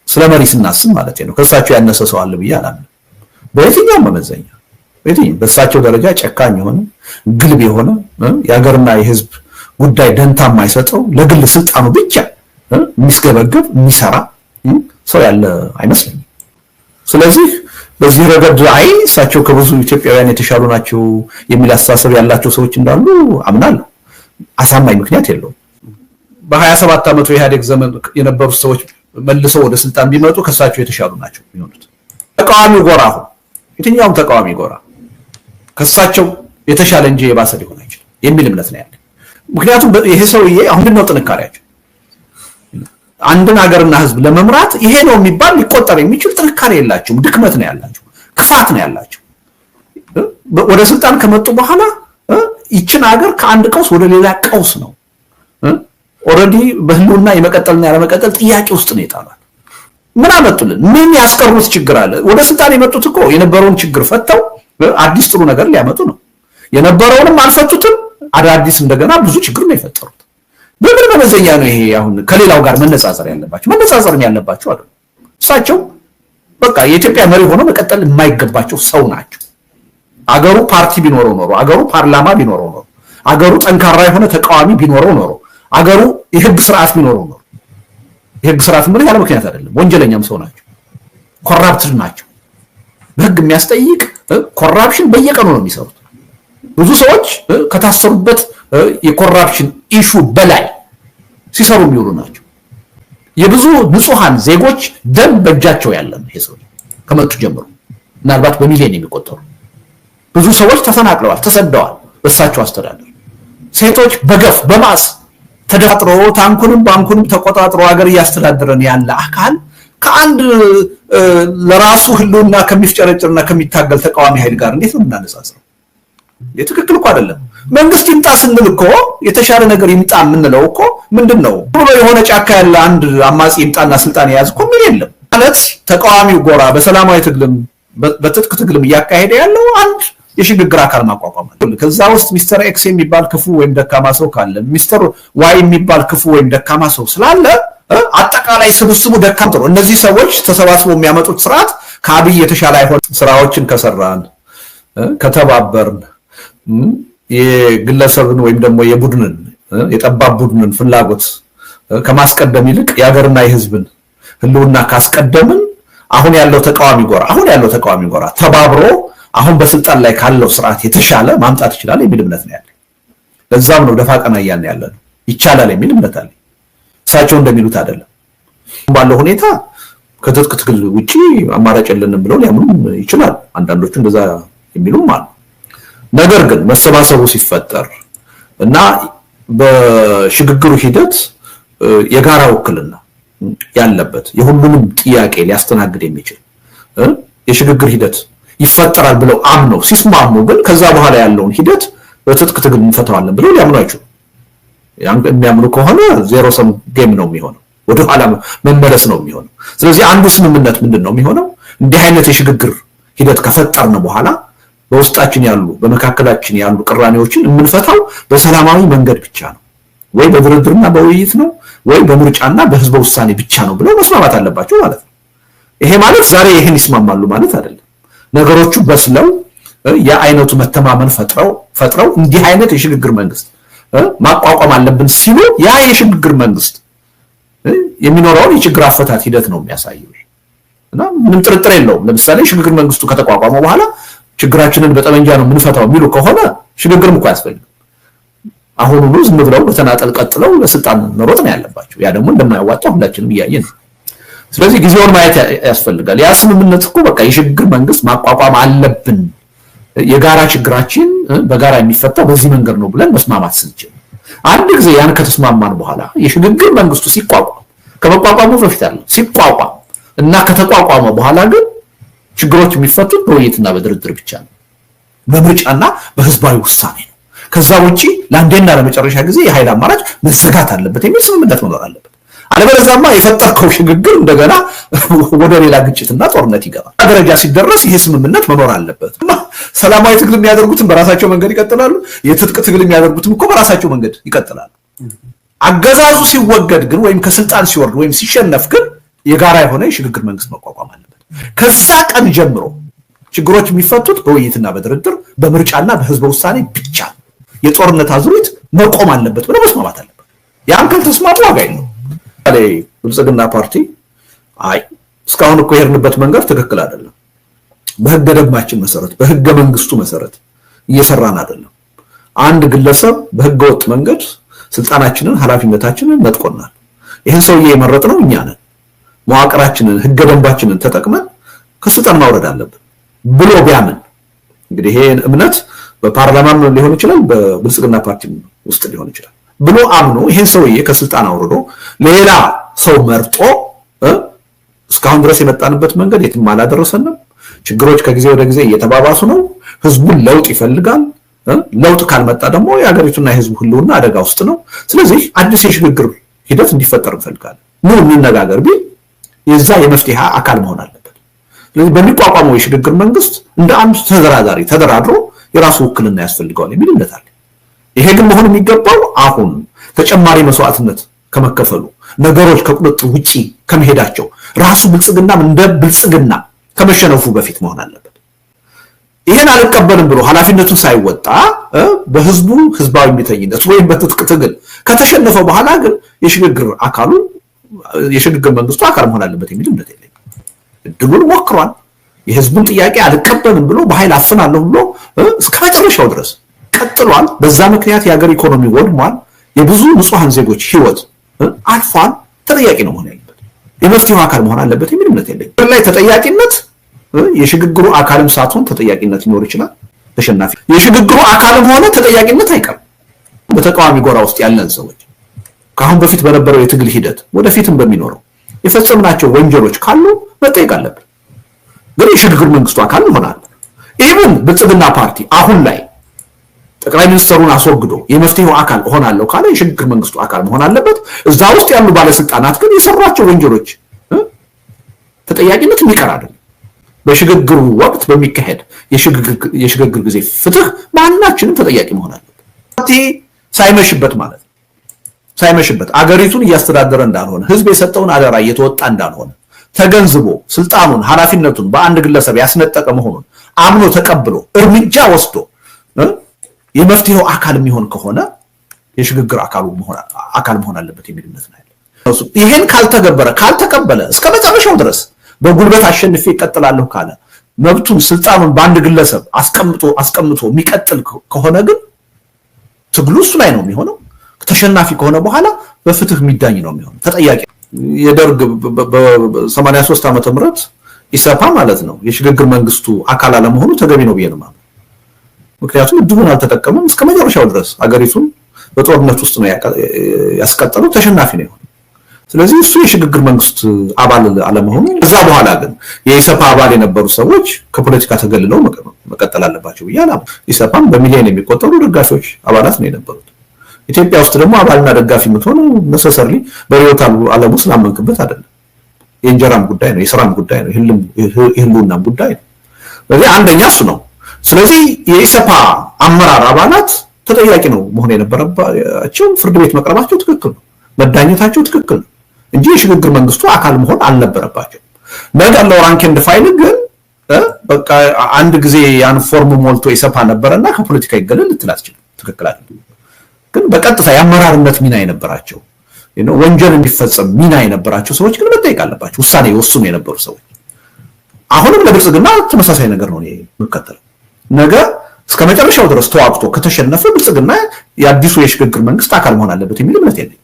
ስለ መሪ ስናስብ ማለት ነው ከእሳቸው ያነሰ ሰው አለ ብዬ አላምንም። በየትኛውም መመዘኛ በእሳቸው ደረጃ ጨካኝ የሆነ ግልብ የሆነ የሀገርና የህዝብ ጉዳይ ደንታ የማይሰጠው ለግል ስልጣኑ ብቻ የሚስገበገብ የሚሰራ ሰው ያለ አይመስለኝም። ስለዚህ በዚህ ረገድ እሳቸው ከብዙ ኢትዮጵያውያን የተሻሉ ናቸው የሚል አስተሳሰብ ያላቸው ሰዎች እንዳሉ አምናለሁ። አሳማኝ ምክንያት የለውም። በ27 ዓመቱ የኢህአዴግ ዘመን የነበሩት ሰዎች መልሰው ወደ ስልጣን ቢመጡ ከእሳቸው የተሻሉ ናቸው የሚሆኑት። ተቃዋሚ ጎራ አሁን የትኛውም ተቃዋሚ ጎራ ከእሳቸው የተሻለ እንጂ የባሰ ሊሆን አይችልም የሚል እምነት ነው ያለኝ። ምክንያቱም ይሄ ሰውዬ አሁን ነው ጥንካሬያቸው አንድን ሀገርና ህዝብ ለመምራት ይሄ ነው የሚባል ሊቆጠር የሚችል ጥንካሬ የላቸውም። ድክመት ነው ያላቸው፣ ክፋት ነው ያላቸው። ወደ ስልጣን ከመጡ በኋላ ይችን ሀገር ከአንድ ቀውስ ወደ ሌላ ቀውስ ነው ኦልሬዲ በህልውና የመቀጠልና ያለመቀጠል ጥያቄ ውስጥ ነው የጣሏል። ምን አመጡልን? ምን ያስቀሩት ችግር አለ? ወደ ስልጣን የመጡት እኮ የነበረውን ችግር ፈተው አዲስ ጥሩ ነገር ሊያመጡ ነው። የነበረውንም አልፈቱትም፣ አዳዲስ እንደገና ብዙ ችግር ነው የፈጠሩት። በምን መመዘኛ ነው ይሄ አሁን ከሌላው ጋር መነጻጸር ያለባቸው? መነጻጸርም ያለባቸው አይደል። እሳቸው በቃ የኢትዮጵያ መሪ ሆነው መቀጠል የማይገባቸው ሰው ናቸው። አገሩ ፓርቲ ቢኖረው ኖሮ፣ አገሩ ፓርላማ ቢኖረው ኖሮ፣ አገሩ ጠንካራ የሆነ ተቃዋሚ ቢኖረው ኖሮ፣ አገሩ የህግ ስርዓት ቢኖረው ኖሮ፣ የህግ ስርዓት ምን ያለ ምክንያት አይደለም። ወንጀለኛም ሰው ናቸው፣ ኮራፕትድ ናቸው። በህግ የሚያስጠይቅ ኮራፕሽን በየቀኑ ነው የሚሰሩት። ብዙ ሰዎች ከታሰሩበት የኮራፕሽን ኢሹ በላይ ሲሰሩ የሚውሉ ናቸው። የብዙ ንጹሃን ዜጎች ደም በእጃቸው ያለ ነው ይሄ ሰው ከመጡ ጀምሮ ምናልባት በሚሊዮን የሚቆጠሩ ብዙ ሰዎች ተፈናቅለዋል፣ ተሰደዋል። በእሳቸው አስተዳደር ሴቶች በገፍ በማስ ተደፋጥሮ ታንኩንም ባንኩንም ተቆጣጥሮ ሀገር እያስተዳደረን ያለ አካል ከአንድ ለራሱ ህልውና ከሚፍጨረጭርና ከሚታገል ተቃዋሚ ኃይል ጋር እንዴት ነው የምናነጻጽረው? የትክክል እኮ አይደለም። መንግስት ይምጣ ስንል እኮ የተሻለ ነገር ይምጣ የምንለው እኮ ምንድነው ብሎ የሆነ ጫካ ያለ አንድ አማጺ ይምጣና ስልጣን የያዝ እኮ ምን የለም። ማለት ተቃዋሚው ጎራ በሰላማዊ ትግልም በትጥቅ ትግልም እያካሄደ ያለው አንድ የሽግግር አካል ማቋቋም ነው። ከዛ ውስጥ ሚስተር ኤክስ የሚባል ክፉ ወይም ደካማ ሰው ካለ ሚስተር ዋይ የሚባል ክፉ ወይም ደካማ ሰው ስላለ አጠቃላይ ስብስቡ ደካማ ነው። እነዚህ ሰዎች ተሰባስበው የሚያመጡት ስርዓት ከአብይ የተሻለ አይሆን። ስራዎችን ከሰራን ከተባበርን የግለሰብን ወይም ደግሞ የቡድንን የጠባብ ቡድንን ፍላጎት ከማስቀደም ይልቅ የሀገርና የህዝብን ህልውና ካስቀደምን አሁን ያለው ተቃዋሚ ጎራ ተባብሮ አሁን በስልጣን ላይ ካለው ስርዓት የተሻለ ማምጣት ይችላል የሚል እምነት ነው ያለው። ለዛም ነው ደፋ ቀና እያልን ያለነው። ይቻላል የሚል እምነት አለ። እሳቸው እንደሚሉት አይደለም። ባለው ሁኔታ ከትጥቅ ትግል ውጪ አማራጭ የለንም ብለው ሊያምኑ ይችላል። አንዳንዶቹ እንደዛ የሚሉም አሉ። ነገር ግን መሰባሰቡ ሲፈጠር እና በሽግግሩ ሂደት የጋራ ውክልና ያለበት የሁሉንም ጥያቄ ሊያስተናግድ የሚችል የሽግግር ሂደት ይፈጠራል ብለው አምነው ሲስማሙ ግን ከዛ በኋላ ያለውን ሂደት በትጥቅ ትግል እንፈታዋለን ብለው ሊያምኑ አይችሉም። የሚያምኑ ከሆነ ዜሮ ሰም ጌም ነው የሚሆነው፣ ወደ ኋላ መመለስ ነው የሚሆነው። ስለዚህ አንዱ ስምምነት ምንድነው የሚሆነው? እንዲህ አይነት የሽግግር ሂደት ከፈጠርን በኋላ በውስጣችን ያሉ በመካከላችን ያሉ ቅራኔዎችን የምንፈታው በሰላማዊ መንገድ ብቻ ነው፣ ወይ በድርድርና በውይይት ነው፣ ወይ በምርጫና በህዝበ ውሳኔ ብቻ ነው ብለው መስማማት አለባቸው ማለት ነው። ይሄ ማለት ዛሬ ይሄን ይስማማሉ ማለት አይደለም። ነገሮቹ በስለው የአይነቱ መተማመን ፈጥረው እንዲህ አይነት የሽግግር መንግስት ማቋቋም አለብን ሲሉ ያ የሽግግር መንግስት የሚኖረውን የችግር አፈታት ሂደት ነው የሚያሳየው እና ምንም ጥርጥር የለውም። ለምሳሌ ሽግግር መንግስቱ ከተቋቋመ በኋላ ችግራችንን በጠመንጃ ነው የምንፈታው የሚሉ ከሆነ ሽግግርም እኮ አያስፈልግም። አሁኑኑ ዝም ብለው በተናጠል ቀጥለው ለስልጣን መሮጥ ነው ያለባቸው። ያ ደግሞ እንደማያዋጣ ሁላችንም እያየን ነው። ስለዚህ ጊዜውን ማየት ያስፈልጋል። ያ ስምምነት እኮ በቃ የሽግግር መንግስት ማቋቋም አለብን፣ የጋራ ችግራችን በጋራ የሚፈታው በዚህ መንገድ ነው ብለን መስማማት ስንችል፣ አንድ ጊዜ ያን ከተስማማን በኋላ የሽግግር መንግስቱ ሲቋቋም ከመቋቋሙ በፊት አለ ሲቋቋም እና ከተቋቋመ በኋላ ግን ችግሮች የሚፈቱት በውይይትና በድርድር ብቻ ነው፣ በምርጫና በህዝባዊ ውሳኔ ነው። ከዛ ውጪ ለአንዴና ለመጨረሻ ጊዜ የኃይል አማራጭ መዘጋት አለበት የሚል ስምምነት መኖር አለበት። አለበለዚያማ የፈጠርከው ሽግግር እንደገና ወደ ሌላ ግጭትና ጦርነት ይገባል። ደረጃ ሲደረስ ይሄ ስምምነት መኖር አለበት። ሰላማዊ ትግል የሚያደርጉትን በራሳቸው መንገድ ይቀጥላሉ። የትጥቅ ትግል የሚያደርጉትን እኮ በራሳቸው መንገድ ይቀጥላሉ። አገዛዙ ሲወገድ ግን ወይም ከስልጣን ሲወርድ ወይም ሲሸነፍ ግን የጋራ የሆነ የሽግግር መንግስት መቋቋም አለበት። ከዛ ቀን ጀምሮ ችግሮች የሚፈቱት በውይይትና በድርድር በምርጫና በህዝበ ውሳኔ ብቻ፣ የጦርነት አዙሪት መቆም አለበት ብለው መስማማት አለበት። ያን ካልተስማሙ ዋጋ የለውም። ብልጽግና ፓርቲ አይ እስካሁን እኮ የሄድንበት መንገድ ትክክል አይደለም፣ በህገ ደንባችን መሰረት በህገ መንግስቱ መሰረት እየሰራን አይደለም፣ አንድ ግለሰብ በህገ ወጥ መንገድ ስልጣናችንን ኃላፊነታችንን ነጥቆናል፣ ይህን ሰውዬ የመረጥነው እኛ ነን፣ መዋቅራችንን ህገ ደንባችንን ተጠቅመን ከስልጣን ማውረድ አለብን ብሎ ቢያምን እንግዲህ ይሄን እምነት በፓርላማም ሊሆን ይችላል፣ በብልጽግና ፓርቲ ውስጥ ሊሆን ይችላል ብሎ አምኖ ይሄን ሰውዬ ከስልጣን አውርዶ ሌላ ሰው መርጦ እስካሁን ድረስ የመጣንበት መንገድ የትም አላደረሰንም። ችግሮች ከጊዜ ወደ ጊዜ እየተባባሱ ነው። ህዝቡን ለውጥ ይፈልጋል። ለውጥ ካልመጣ ደግሞ የሀገሪቱና የህዝቡ ህልውና አደጋ ውስጥ ነው። ስለዚህ አዲስ የሽግግር ሂደት እንዲፈጠር እንፈልጋለን። ኑ እንነጋገር ቢል የዛ የመፍትሄ አካል መሆን አለበት። ስለዚህ በሚቋቋመው የሽግግር መንግስት እንደ አንድ ተደራዳሪ ተደራድሮ የራሱ ውክልና ያስፈልገዋል የሚል እምነት አለ። ይሄ ግን መሆን የሚገባው አሁን ተጨማሪ መስዋዕትነት ከመከፈሉ ነገሮች ከቁጥጥር ውጪ ከመሄዳቸው ራሱ ብልጽግናም እንደ ብልጽግና ከመሸነፉ በፊት መሆን አለበት። ይሄን አልቀበልም ብሎ ኃላፊነቱን ሳይወጣ በህዝቡ ህዝባዊ እምቢተኝነት ወይም በትጥቅ ትግል ከተሸነፈ በኋላ ግን የሽግግር መንግስቱ አካል መሆን አለበት የሚል እምነት የለኝም። እድሉን ሞክሯል። የህዝቡን ጥያቄ አልቀበልም ብሎ በኃይል አፍናለሁ ብሎ እስከ መጨረሻው ድረስ ቀጥሏል። በዛ ምክንያት የሀገር ኢኮኖሚ ወድሟል። የብዙ ንጹሃን ዜጎች ህይወት አልፏል። ተጠያቂ ነው መሆን ያለበት፣ የመፍትሄው አካል መሆን አለበት የሚል እምነት የለኝም። ላይ ተጠያቂነት የሽግግሩ አካልም ሳትሆን ተጠያቂነት ሊኖር ይችላል። ተሸናፊ የሽግግሩ አካልም ሆነ ተጠያቂነት አይቀርም። በተቃዋሚ ጎራ ውስጥ ያለን ሰዎች ከአሁን በፊት በነበረው የትግል ሂደት ወደፊትም በሚኖረው የፈጸምናቸው ወንጀሎች ካሉ መጠየቅ አለብን። ግን የሽግግር መንግስቱ አካል እንሆናለን። ኢቭን ብልጽግና ፓርቲ አሁን ላይ ጠቅላይ ሚኒስትሩን አስወግዶ የመፍትሄው አካል እሆናለሁ ካለ የሽግግር መንግስቱ አካል መሆን አለበት። እዛ ውስጥ ያሉ ባለስልጣናት ግን የሰሯቸው ወንጀሎች ተጠያቂነት የሚቀር አይደለም። በሽግግሩ ወቅት በሚካሄድ የሽግግር ጊዜ ፍትህ ማናችንም ተጠያቂ መሆን አለበት። ፓርቲ ሳይመሽበት ማለት ነው። ሳይመሽበት አገሪቱን እያስተዳደረ እንዳልሆነ ህዝብ የሰጠውን አደራ እየተወጣ እንዳልሆነ ተገንዝቦ ስልጣኑን ኃላፊነቱን በአንድ ግለሰብ ያስነጠቀ መሆኑን አምኖ ተቀብሎ እርምጃ ወስዶ የመፍትሄው አካል የሚሆን ከሆነ የሽግግር አካል መሆን አለበት የሚል እምነት ነው ያለው። ይሄን ካልተቀበለ እስከ መጨረሻው ድረስ በጉልበት አሸንፌ ይቀጥላለሁ ካለ መብቱን ስልጣኑን በአንድ ግለሰብ አስቀምጦ የሚቀጥል ከሆነ ግን ትግሉ እሱ ላይ ነው የሚሆነው። ተሸናፊ ከሆነ በኋላ በፍትህ የሚዳኝ ነው የሚሆነው። ተጠያቂ የደርግ በ83 ዓመተ ምህረት ኢሰፓ ማለት ነው የሽግግር መንግስቱ አካል አለመሆኑ ተገቢ ነው ብዬ ነው ማለት። ምክንያቱም እድሉን አልተጠቀመም። እስከ መጨረሻው ድረስ አገሪቱን በጦርነት ውስጥ ነው ያስቀጠለው። ተሸናፊ ነው የሆነው። ስለዚህ እሱ የሽግግር መንግስት አባል አለመሆኑ ከዛ በኋላ ግን የኢሰፓ አባል የነበሩ ሰዎች ከፖለቲካ ተገልለው መቀጠል አለባቸው ብዬ አላምንም። ኢሰፓም በሚሊዮን የሚቆጠሩ ደጋፊዎች አባላት ነው የነበሩት። ኢትዮጵያ ውስጥ ደግሞ አባልና ደጋፊ የምትሆነው ነሰሰርሊ በሪዮት ዓለሙ ስላመንክበት አይደለም። የእንጀራም ጉዳይ ነው፣ የስራም ጉዳይ ነው፣ የህልውናም ጉዳይ ነው። ስለዚህ አንደኛ እሱ ነው። ስለዚህ የኢሰፓ አመራር አባላት ተጠያቂ ነው መሆን የነበረባቸው። ፍርድ ቤት መቅረባቸው ትክክል ነው፣ መዳኘታቸው ትክክል ነው እንጂ የሽግግር መንግስቱ አካል መሆን አልነበረባቸው። ነገር ለራንክ ኤንድ ፋይል ግን በቃ አንድ ጊዜ ያን ፎርም ሞልቶ ኢሰፓ ነበረና ከፖለቲካ ይገለል ልትላስችል ትክክል አይደለም። ግን በቀጥታ የአመራርነት ሚና የነበራቸው ወንጀል እንዲፈጸም ሚና የነበራቸው ሰዎች ግን መጠየቅ አለባቸው። ውሳኔ ይወስኑ የነበሩ ሰዎች አሁንም ለብልጽግና ተመሳሳይ ነገር ነው የሚከተለው። ነገ እስከ መጨረሻው ድረስ ተዋግቶ ከተሸነፈ ብልጽግና የአዲሱ የሽግግር መንግስት አካል መሆን አለበት የሚል እምነት የለኝም።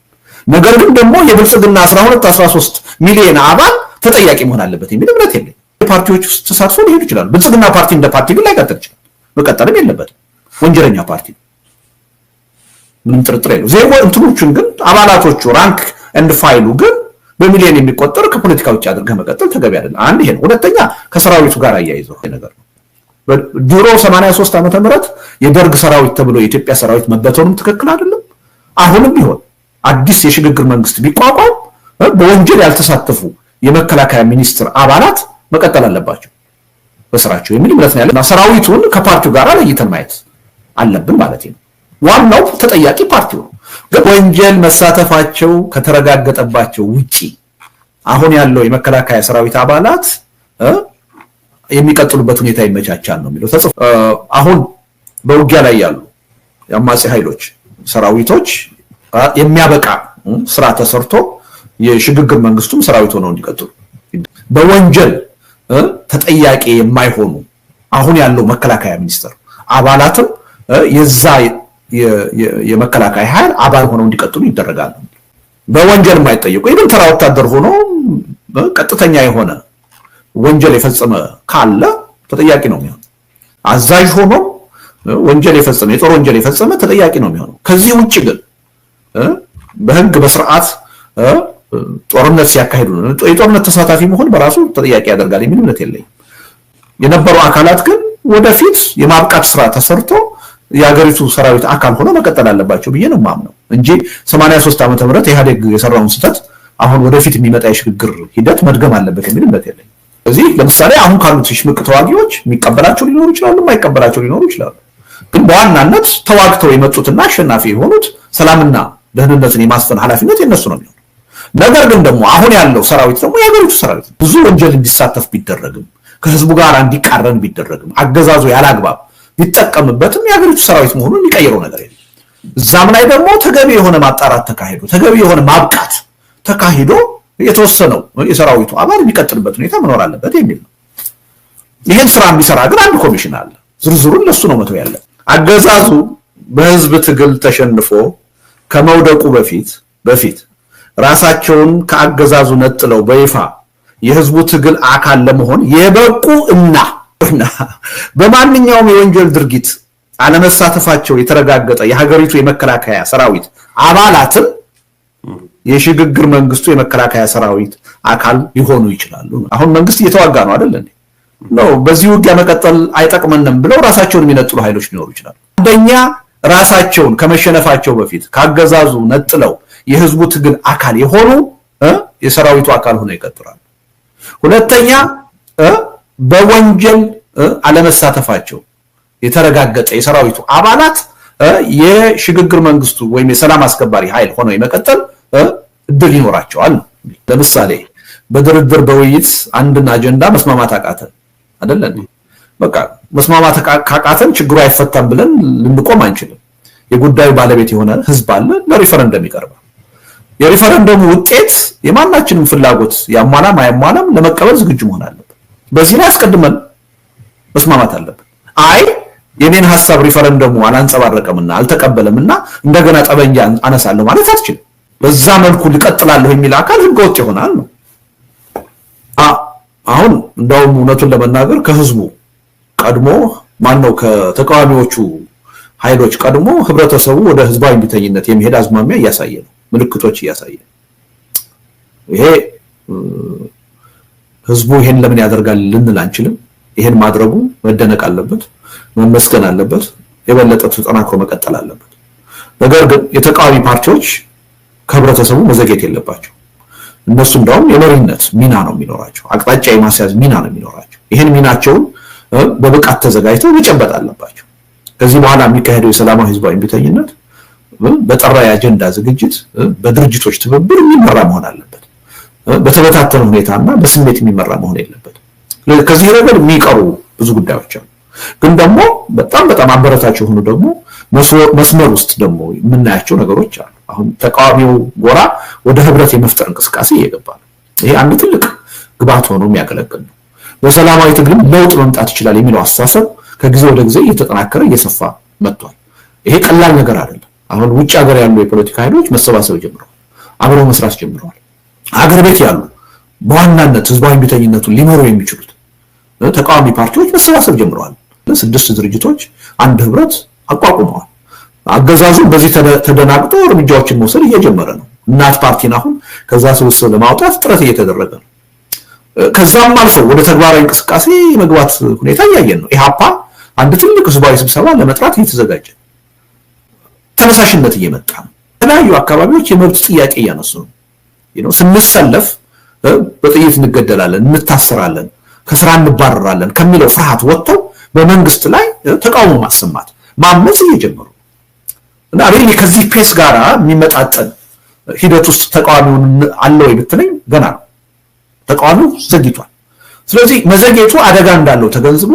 ነገር ግን ደግሞ የብልጽግና 12-13 ሚሊዮን አባል ተጠያቂ መሆን አለበት የሚል እምነት የለኝም። ፓርቲዎች ውስጥ ተሳትፎ ሊሄዱ ይችላሉ። ብልጽግና ፓርቲ እንደ ፓርቲ ግን ላይቀጥል ይችላል። መቀጠልም የለበትም። ወንጀለኛ ፓርቲ ምንም ጥርጥር የለው። ዜጎ እንትኖቹን ግን አባላቶቹ ራንክ ኤንድ ፋይሉ ግን በሚሊዮን የሚቆጠር ከፖለቲካ ውጭ አድርገህ መቀጠል ተገቢ አይደለም። አንድ ይሄ ነው። ሁለተኛ ከሰራዊቱ ጋር አያይዘው ነገር ነው። ድሮ 83 ዓመተ ምህረት የደርግ ሰራዊት ተብሎ የኢትዮጵያ ሰራዊት መበተኑም ትክክል አይደለም። አሁንም ቢሆን አዲስ የሽግግር መንግስት ቢቋቋም በወንጀል ያልተሳተፉ የመከላከያ ሚኒስትር አባላት መቀጠል አለባቸው በስራቸው የሚል እምነት ነው ያለና ሰራዊቱን ከፓርቲው ጋር ለይተን ማየት አለብን ማለት ነው። ዋናው ተጠያቂ ፓርቲው ነው። ግን ወንጀል መሳተፋቸው ከተረጋገጠባቸው ውጪ አሁን ያለው የመከላከያ ሰራዊት አባላት የሚቀጥሉበት ሁኔታ ይመቻቻል ነው የሚለው ተጽፎ አሁን በውጊያ ላይ ያሉ የአማጺ ኃይሎች ሰራዊቶች የሚያበቃ ስራ ተሰርቶ የሽግግር መንግስቱም ሰራዊት ሆነው እንዲቀጥሉ በወንጀል ተጠያቂ የማይሆኑ አሁን ያለው መከላከያ ሚኒስትር አባላትም የዛ የመከላከያ ኃይል አባል ሆነው እንዲቀጥሉ ይደረጋል። በወንጀል የማይጠየቁ ይሄን ተራ ወታደር ሆኖ ቀጥተኛ የሆነ ወንጀል የፈጸመ ካለ ተጠያቂ ነው የሚሆነው። አዛዥ ሆኖ ወንጀል የፈጸመ የጦር ወንጀል የፈጸመ ተጠያቂ ነው የሚሆነው። ከዚህ ውጪ ግን በህግ በስርዓት ጦርነት ሲያካሂዱ የጦርነት ተሳታፊ መሆን በራሱ ተጠያቂ ያደርጋል የሚል እምነት የለኝም። የነበሩ አካላት ግን ወደፊት የማብቃት ስራ ተሰርቶ የሀገሪቱ ሰራዊት አካል ሆኖ መቀጠል አለባቸው ብዬ ነው የማምነው እንጂ 83 ዓመተ ምህረት ኢህአዴግ የሰራውን ስህተት አሁን ወደፊት የሚመጣ የሽግግር ሂደት መድገም አለበት የሚል እምነት የለኝም። ስለዚህ ለምሳሌ አሁን ካሉት ሽምቅ ተዋጊዎች የሚቀበላቸው ሊኖሩ ይችላሉ፣ የማይቀበላቸው ሊኖሩ ይችላሉ። ግን በዋናነት ተዋግተው የመጡትና አሸናፊ የሆኑት ሰላምና ደህንነትን የማስፈን ኃላፊነት የነሱ ነው የሚሆነው። ነገር ግን ደግሞ አሁን ያለው ሰራዊት ደግሞ የሀገሪቱ ሰራዊት ብዙ ወንጀል እንዲሳተፍ ቢደረግም ከህዝቡ ጋር እንዲቃረን ቢደረግም አገዛዙ ያላግባብ ቢጠቀምበትም የሀገሪቱ ሰራዊት መሆኑን የሚቀይረው ነገር የለም። እዛም ላይ ደግሞ ተገቢ የሆነ ማጣራት ተካሂዶ ተገቢ የሆነ ማብቃት ተካሂዶ የተወሰነው የሰራዊቱ አባል የሚቀጥልበት ሁኔታ መኖር አለበት የሚል ነው። ይህን ስራ የሚሰራ ግን አንድ ኮሚሽን አለ። ዝርዝሩን ለሱ ነው መተው ያለ። አገዛዙ በህዝብ ትግል ተሸንፎ ከመውደቁ በፊት ራሳቸውን ከአገዛዙ ነጥለው በይፋ የህዝቡ ትግል አካል ለመሆን የበቁ እና በማንኛውም የወንጀል ድርጊት አለመሳተፋቸው የተረጋገጠ የሀገሪቱ የመከላከያ ሰራዊት አባላትም የሽግግር መንግስቱ የመከላከያ ሰራዊት አካል ሊሆኑ ይችላሉ። አሁን መንግስት እየተዋጋ ነው አይደል እንዴ? ነው በዚህ ውጊያ መቀጠል አይጠቅመንም ብለው ራሳቸውን የሚነጥሉ ኃይሎች ሊኖሩ ይችላሉ። አንደኛ ራሳቸውን ከመሸነፋቸው በፊት ካገዛዙ ነጥለው የህዝቡ ትግል አካል የሆኑ የሰራዊቱ አካል ሆነው ይቀጥላሉ። ሁለተኛ በወንጀል አለመሳተፋቸው የተረጋገጠ የሰራዊቱ አባላት የሽግግር መንግስቱ ወይም የሰላም አስከባሪ ኃይል ሆነው የመቀጠል እድል ይኖራቸዋል። ለምሳሌ በድርድር በውይይት አንድን አጀንዳ መስማማት አቃተን አይደል እንዴ? በቃ መስማማት ካቃተን ችግሩ አይፈታም ብለን ልንቆም አንችልም። የጉዳዩ ባለቤት የሆነ ህዝብ አለ፣ ለሪፈረንደም ይቀርባል። የሪፈረንደሙ ውጤት የማናችንም ፍላጎት ያሟላም አያሟላም ለመቀበል ዝግጁ መሆን አለበት። በዚህ ላይ አስቀድመን መስማማት አለበት። አይ የኔን ሐሳብ ሪፈረንደሙ አላንጸባረቀምና አልተቀበለምና እንደገና ጠበንጃ አነሳለሁ ማለት አትችልም። በዛ መልኩ ሊቀጥላለሁ የሚል አካል ህገወጥ ይሆናል ነው። አሁን እንደውም እውነቱን ለመናገር ከህዝቡ ቀድሞ ማነው ከተቃዋሚዎቹ ኃይሎች ቀድሞ ህብረተሰቡ ወደ ህዝባዊ እምቢተኝነት የሚሄድ አዝማሚያ እያሳየ ነው፣ ምልክቶች እያሳየ ነው። ይሄ ህዝቡ ይሄን ለምን ያደርጋል ልንል አንችልም። ይሄን ማድረጉ መደነቅ አለበት፣ መመስገን አለበት፣ የበለጠ ተጠናክሮ መቀጠል አለበት። ነገር ግን የተቃዋሚ ፓርቲዎች ከህብረተሰቡ መዘግየት የለባቸው። እነሱ እንደውም የመሪነት ሚና ነው የሚኖራቸው፣ አቅጣጫ የማስያዝ ሚና ነው የሚኖራቸው። ይሄን ሚናቸውን በብቃት ተዘጋጅተው መጨበጥ አለባቸው። ከዚህ በኋላ የሚካሄደው የሰላማዊ ህዝባዊ እምቢተኝነት በጠራ የአጀንዳ ዝግጅት በድርጅቶች ትብብር የሚመራ መሆን አለበት። በተበታተነ ሁኔታና በስሜት የሚመራ መሆን የለበትም። ከዚህ ረገድ የሚቀሩ ብዙ ጉዳዮች አሉ። ግን ደግሞ በጣም አበረታች የሆኑ ደግሞ መስመር ውስጥ ደግሞ የምናያቸው ነገሮች አሉ። አሁን ተቃዋሚው ጎራ ወደ ህብረት የመፍጠር እንቅስቃሴ እየገባ ነው። ይሄ አንድ ትልቅ ግብዓት ሆኖ የሚያገለግል ነው። በሰላማዊ ትግልም ለውጥ መምጣት ይችላል የሚለው አስተሳሰብ ከጊዜ ወደ ጊዜ እየተጠናከረ እየሰፋ መጥቷል። ይሄ ቀላል ነገር አይደለም። አሁን ውጭ ሀገር ያሉ የፖለቲካ ኃይሎች መሰባሰብ ጀምረዋል፣ አብረው መስራት ጀምረዋል። ሀገር ቤት ያሉ በዋናነት ህዝባዊ እምቢተኝነቱን ሊመሩ የሚችሉት ተቃዋሚ ፓርቲዎች መሰባሰብ ጀምረዋል። 6 ድርጅቶች አንድ ህብረት አቋቁመዋል። አገዛዙ በዚህ ተደናግጦ እርምጃዎችን መውሰድ እየጀመረ ነው። እናት ፓርቲን አሁን ከዛ ስብስብ ለማውጣት ጥረት እየተደረገ ነው። ከዛም አልፎ ወደ ተግባራዊ እንቅስቃሴ የመግባት ሁኔታ እያየን ነው። ኢህአፓ አንድ ትልቅ ህዝባዊ ስብሰባ ለመጥራት እየተዘጋጀ ተነሳሽነት እየመጣ ነው። የተለያዩ አካባቢዎች የመብት ጥያቄ እያነሱ ነው። ስንሰለፍ በጥይት እንገደላለን፣ እንታሰራለን፣ ከስራ እንባረራለን ከሚለው ፍርሃት ወጥተው በመንግስት ላይ ተቃውሞ ማሰማት ማመጽ እየጀመሩ እና ሪሊ ከዚህ ፔስ ጋራ የሚመጣጠን ሂደት ውስጥ ተቃዋሚውን አለ ወይ ብትለኝ ገና ነው። ተቃዋሚው ዘግይቷል። ስለዚህ መዘግየቱ አደጋ እንዳለው ተገንዝቦ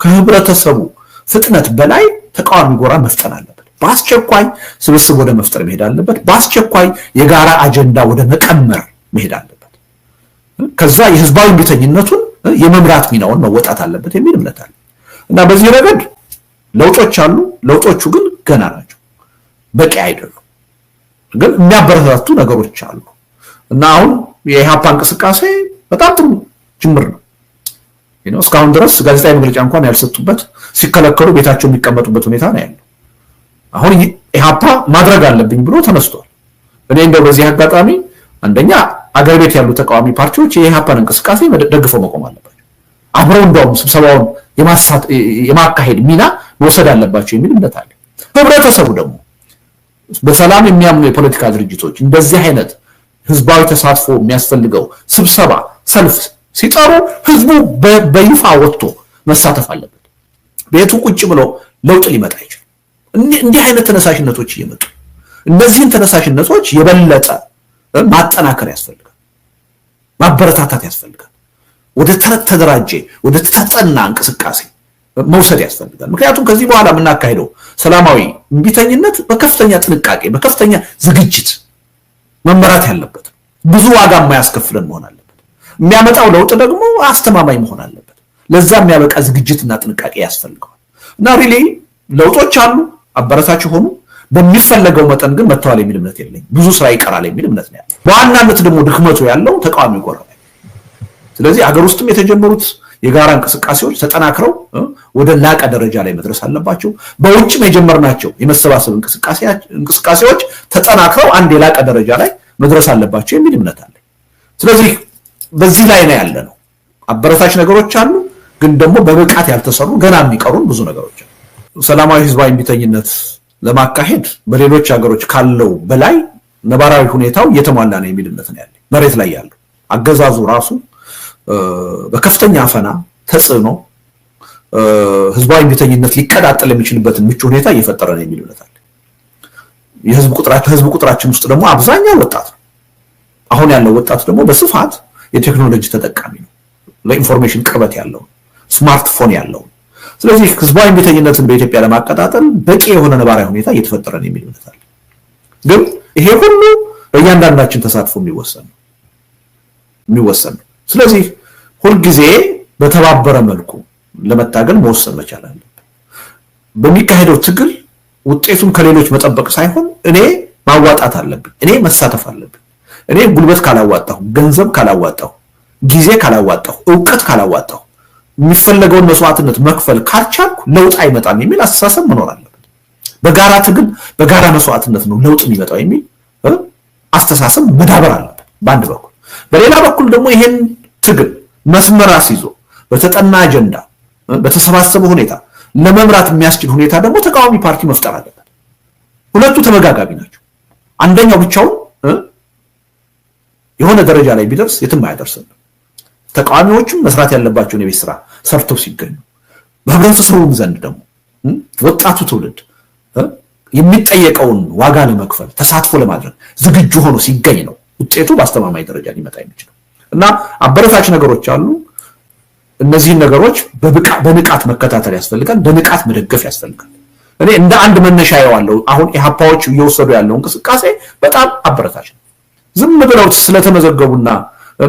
ከህብረተሰቡ ፍጥነት በላይ ተቃዋሚ ጎራ መፍጠን አለበት። በአስቸኳይ ስብስብ ወደ መፍጠር መሄድ አለበት። በአስቸኳይ የጋራ አጀንዳ ወደ መቀመር መሄድ አለበት። ከዛ የህዝባዊ እምቢተኝነቱን የመምራት ሚናውን መወጣት አለበት የሚል እምነት አለ እና በዚህ ረገድ ለውጦች አሉ። ለውጦቹ ግን ገና ናቸው፣ በቂ አይደሉም። ግን የሚያበረታቱ ነገሮች አሉ እና አሁን የኢህአፓ እንቅስቃሴ በጣም ጥሩ ጅምር ነው። እስካሁን ድረስ ጋዜጣዊ መግለጫ እንኳን ያልሰጡበት ሲከለከሉ ቤታቸው የሚቀመጡበት ሁኔታ ነው ያለው። አሁን ኢህአፓ ማድረግ አለብኝ ብሎ ተነስቷል። እኔ እንደው በዚህ አጋጣሚ አንደኛ አገር ቤት ያሉ ተቃዋሚ ፓርቲዎች የኢህአፓን እንቅስቃሴ ደግፈው መቆም አለባቸው። አብረው እንደውም ስብሰባውን የማካሄድ ሚና መውሰድ አለባቸው የሚል እምነት አለ። ህብረተሰቡ ደግሞ በሰላም የሚያምኑ የፖለቲካ ድርጅቶች እንደዚህ አይነት ህዝባዊ ተሳትፎ የሚያስፈልገው ስብሰባ፣ ሰልፍ ሲጠሩ ህዝቡ በይፋ ወጥቶ መሳተፍ አለበት። ቤቱ ቁጭ ብሎ ለውጥ ሊመጣ ይችላል። እንዲህ አይነት ተነሳሽነቶች እየመጡ እነዚህን ተነሳሽነቶች የበለጠ ማጠናከር ያስፈልጋል፣ ማበረታታት ያስፈልጋል። ወደ ተደራጀ ወደ ተጠና እንቅስቃሴ መውሰድ ያስፈልጋል። ምክንያቱም ከዚህ በኋላ የምናካሄደው ሰላማዊ እምቢተኝነት በከፍተኛ ጥንቃቄ በከፍተኛ ዝግጅት መመራት ያለበት፣ ብዙ ዋጋ የማያስከፍለን መሆን አለበት። የሚያመጣው ለውጥ ደግሞ አስተማማኝ መሆን አለበት። ለዛ የሚያበቃ ዝግጅትና ጥንቃቄ ያስፈልገዋል እና ሪሊ ለውጦች አሉ፣ አበረታች ሆኑ። በሚፈለገው መጠን ግን መተዋል የሚል እምነት የለኝም። ብዙ ስራ ይቀራል የሚል እምነት ነው ያለው። በዋናነት ደግሞ ድክመቱ ያለው ተቃዋሚ ጎራ ላይ። ስለዚህ አገር ውስጥም የተጀመሩት የጋራ እንቅስቃሴዎች ተጠናክረው ወደ ላቀ ደረጃ ላይ መድረስ አለባቸው። በውጭም የጀመርናቸው የመሰባሰብ እንቅስቃሴዎች ተጠናክረው አንድ የላቀ ደረጃ ላይ መድረስ አለባቸው የሚል እምነት አለ። ስለዚህ በዚህ ላይ ነው ያለ ነው። አበረታች ነገሮች አሉ፣ ግን ደግሞ በብቃት ያልተሰሩ ገና የሚቀሩን ብዙ ነገሮች አሉ። ሰላማዊ ህዝባዊ እምቢተኝነት ለማካሄድ በሌሎች ሀገሮች ካለው በላይ ነባራዊ ሁኔታው እየተሟላ ነው የሚል እምነት ነው ያለ። መሬት ላይ ያለው አገዛዙ ራሱ በከፍተኛ አፈና ተጽዕኖ ህዝባዊ እምቢተኝነት ሊቀጣጠል የሚችልበትን ምቹ ሁኔታ እየፈጠረ ነው የሚል እምነት አለ። የህዝብ ቁጥራችን ውስጥ ደግሞ አብዛኛው ወጣት ነው። አሁን ያለው ወጣት ደግሞ በስፋት የቴክኖሎጂ ተጠቃሚ ነው፣ ለኢንፎርሜሽን ቅርበት ያለው ስማርትፎን ያለው። ስለዚህ ህዝባዊ እምቢተኝነትን በኢትዮጵያ ለማቀጣጠል በቂ የሆነ ነባራዊ ሁኔታ እየተፈጠረ ነው የሚል እምነት አለ። ግን ይሄ ሁሉ በእያንዳንዳችን ተሳትፎ የሚወሰን ነው። ስለዚህ ሁልጊዜ በተባበረ መልኩ ለመታገል መወሰን መቻል አለብን። በሚካሄደው ትግል ውጤቱን ከሌሎች መጠበቅ ሳይሆን እኔ ማዋጣት አለብኝ፣ እኔ መሳተፍ አለብኝ። እኔ ጉልበት ካላዋጣሁ፣ ገንዘብ ካላዋጣሁ፣ ጊዜ ካላዋጣሁ፣ ዕውቀት ካላዋጣሁ፣ የሚፈለገውን መስዋዕትነት መክፈል ካልቻልኩ ለውጥ አይመጣም የሚል አስተሳሰብ መኖር አለበት። በጋራ ትግል በጋራ መስዋዕትነት ነው ለውጥ የሚመጣው የሚል አስተሳሰብ መዳበር አለበት በአንድ በኩል። በሌላ በኩል ደግሞ ይሄን ትግል መስመር አስይዞ በተጠና አጀንዳ በተሰባሰበ ሁኔታ ለመምራት የሚያስችል ሁኔታ ደግሞ ተቃዋሚ ፓርቲ መፍጠር አለበት። ሁለቱ ተመጋጋቢ ናቸው። አንደኛው ብቻውን የሆነ ደረጃ ላይ ቢደርስ የትም አያደርስም። ተቃዋሚዎችም መስራት ያለባቸውን የቤት ስራ ሰርተው ሲገኙ፣ በህብረተሰቡም ዘንድ ደግሞ ወጣቱ ትውልድ የሚጠየቀውን ዋጋ ለመክፈል ተሳትፎ ለማድረግ ዝግጁ ሆኖ ሲገኝ ነው ውጤቱ በአስተማማኝ ደረጃ ሊመጣ የሚችለው እና አበረታች ነገሮች አሉ። እነዚህን ነገሮች በንቃት መከታተል ያስፈልጋል፣ በንቃት መደገፍ ያስፈልጋል። እኔ እንደ አንድ መነሻ ያለው አሁን ኢህአፓዎች እየወሰዱ ያለው እንቅስቃሴ በጣም አበረታች ነው። ዝም ብለው ስለተመዘገቡና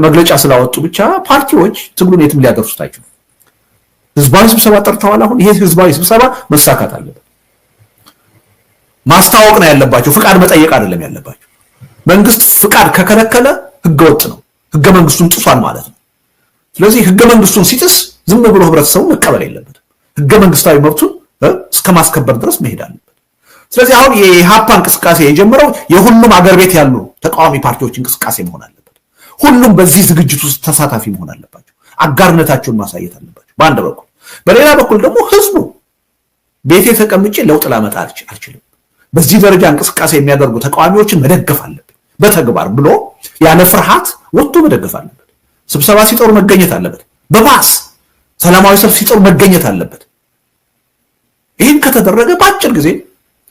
መግለጫ ስላወጡ ብቻ ፓርቲዎች ትግሉን የትም ሊያደርሱት አይችሉም። ህዝባዊ ስብሰባ ጠርተዋል። አሁን ይሄ ህዝባዊ ስብሰባ መሳካት አለበት። ማስታወቅ ነው ያለባቸው፣ ፍቃድ መጠየቅ አይደለም ያለባቸው። መንግስት ፍቃድ ከከለከለ ህገወጥ ነው፣ ህገ መንግስቱን ጥሷል ማለት ነው። ስለዚህ ህገ መንግስቱን ሲጥስ ዝም ብሎ ህብረተሰቡ መቀበል የለበትም። ህገ መንግስታዊ መብቱን እስከ ማስከበር ድረስ መሄድ አለበት። ስለዚህ አሁን የኢህአፓ እንቅስቃሴ የጀመረው የሁሉም አገር ቤት ያሉ ተቃዋሚ ፓርቲዎች እንቅስቃሴ መሆን አለበት። ሁሉም በዚህ ዝግጅት ውስጥ ተሳታፊ መሆን አለባቸው፣ አጋርነታቸውን ማሳየት አለባቸው በአንድ በኩል። በሌላ በኩል ደግሞ ህዝቡ ቤቴ ተቀምጬ ለውጥ ላመጣ አልችልም፣ በዚህ ደረጃ እንቅስቃሴ የሚያደርጉ ተቃዋሚዎችን መደገፍ አለብን በተግባር ብሎ ያለ ፍርሃት ወጥቶ መደገፍ አለበት። ስብሰባ ሲጠሩ መገኘት አለበት። በባስ ሰላማዊ ሰልፍ ሲጠሩ መገኘት አለበት። ይህን ከተደረገ በአጭር ጊዜ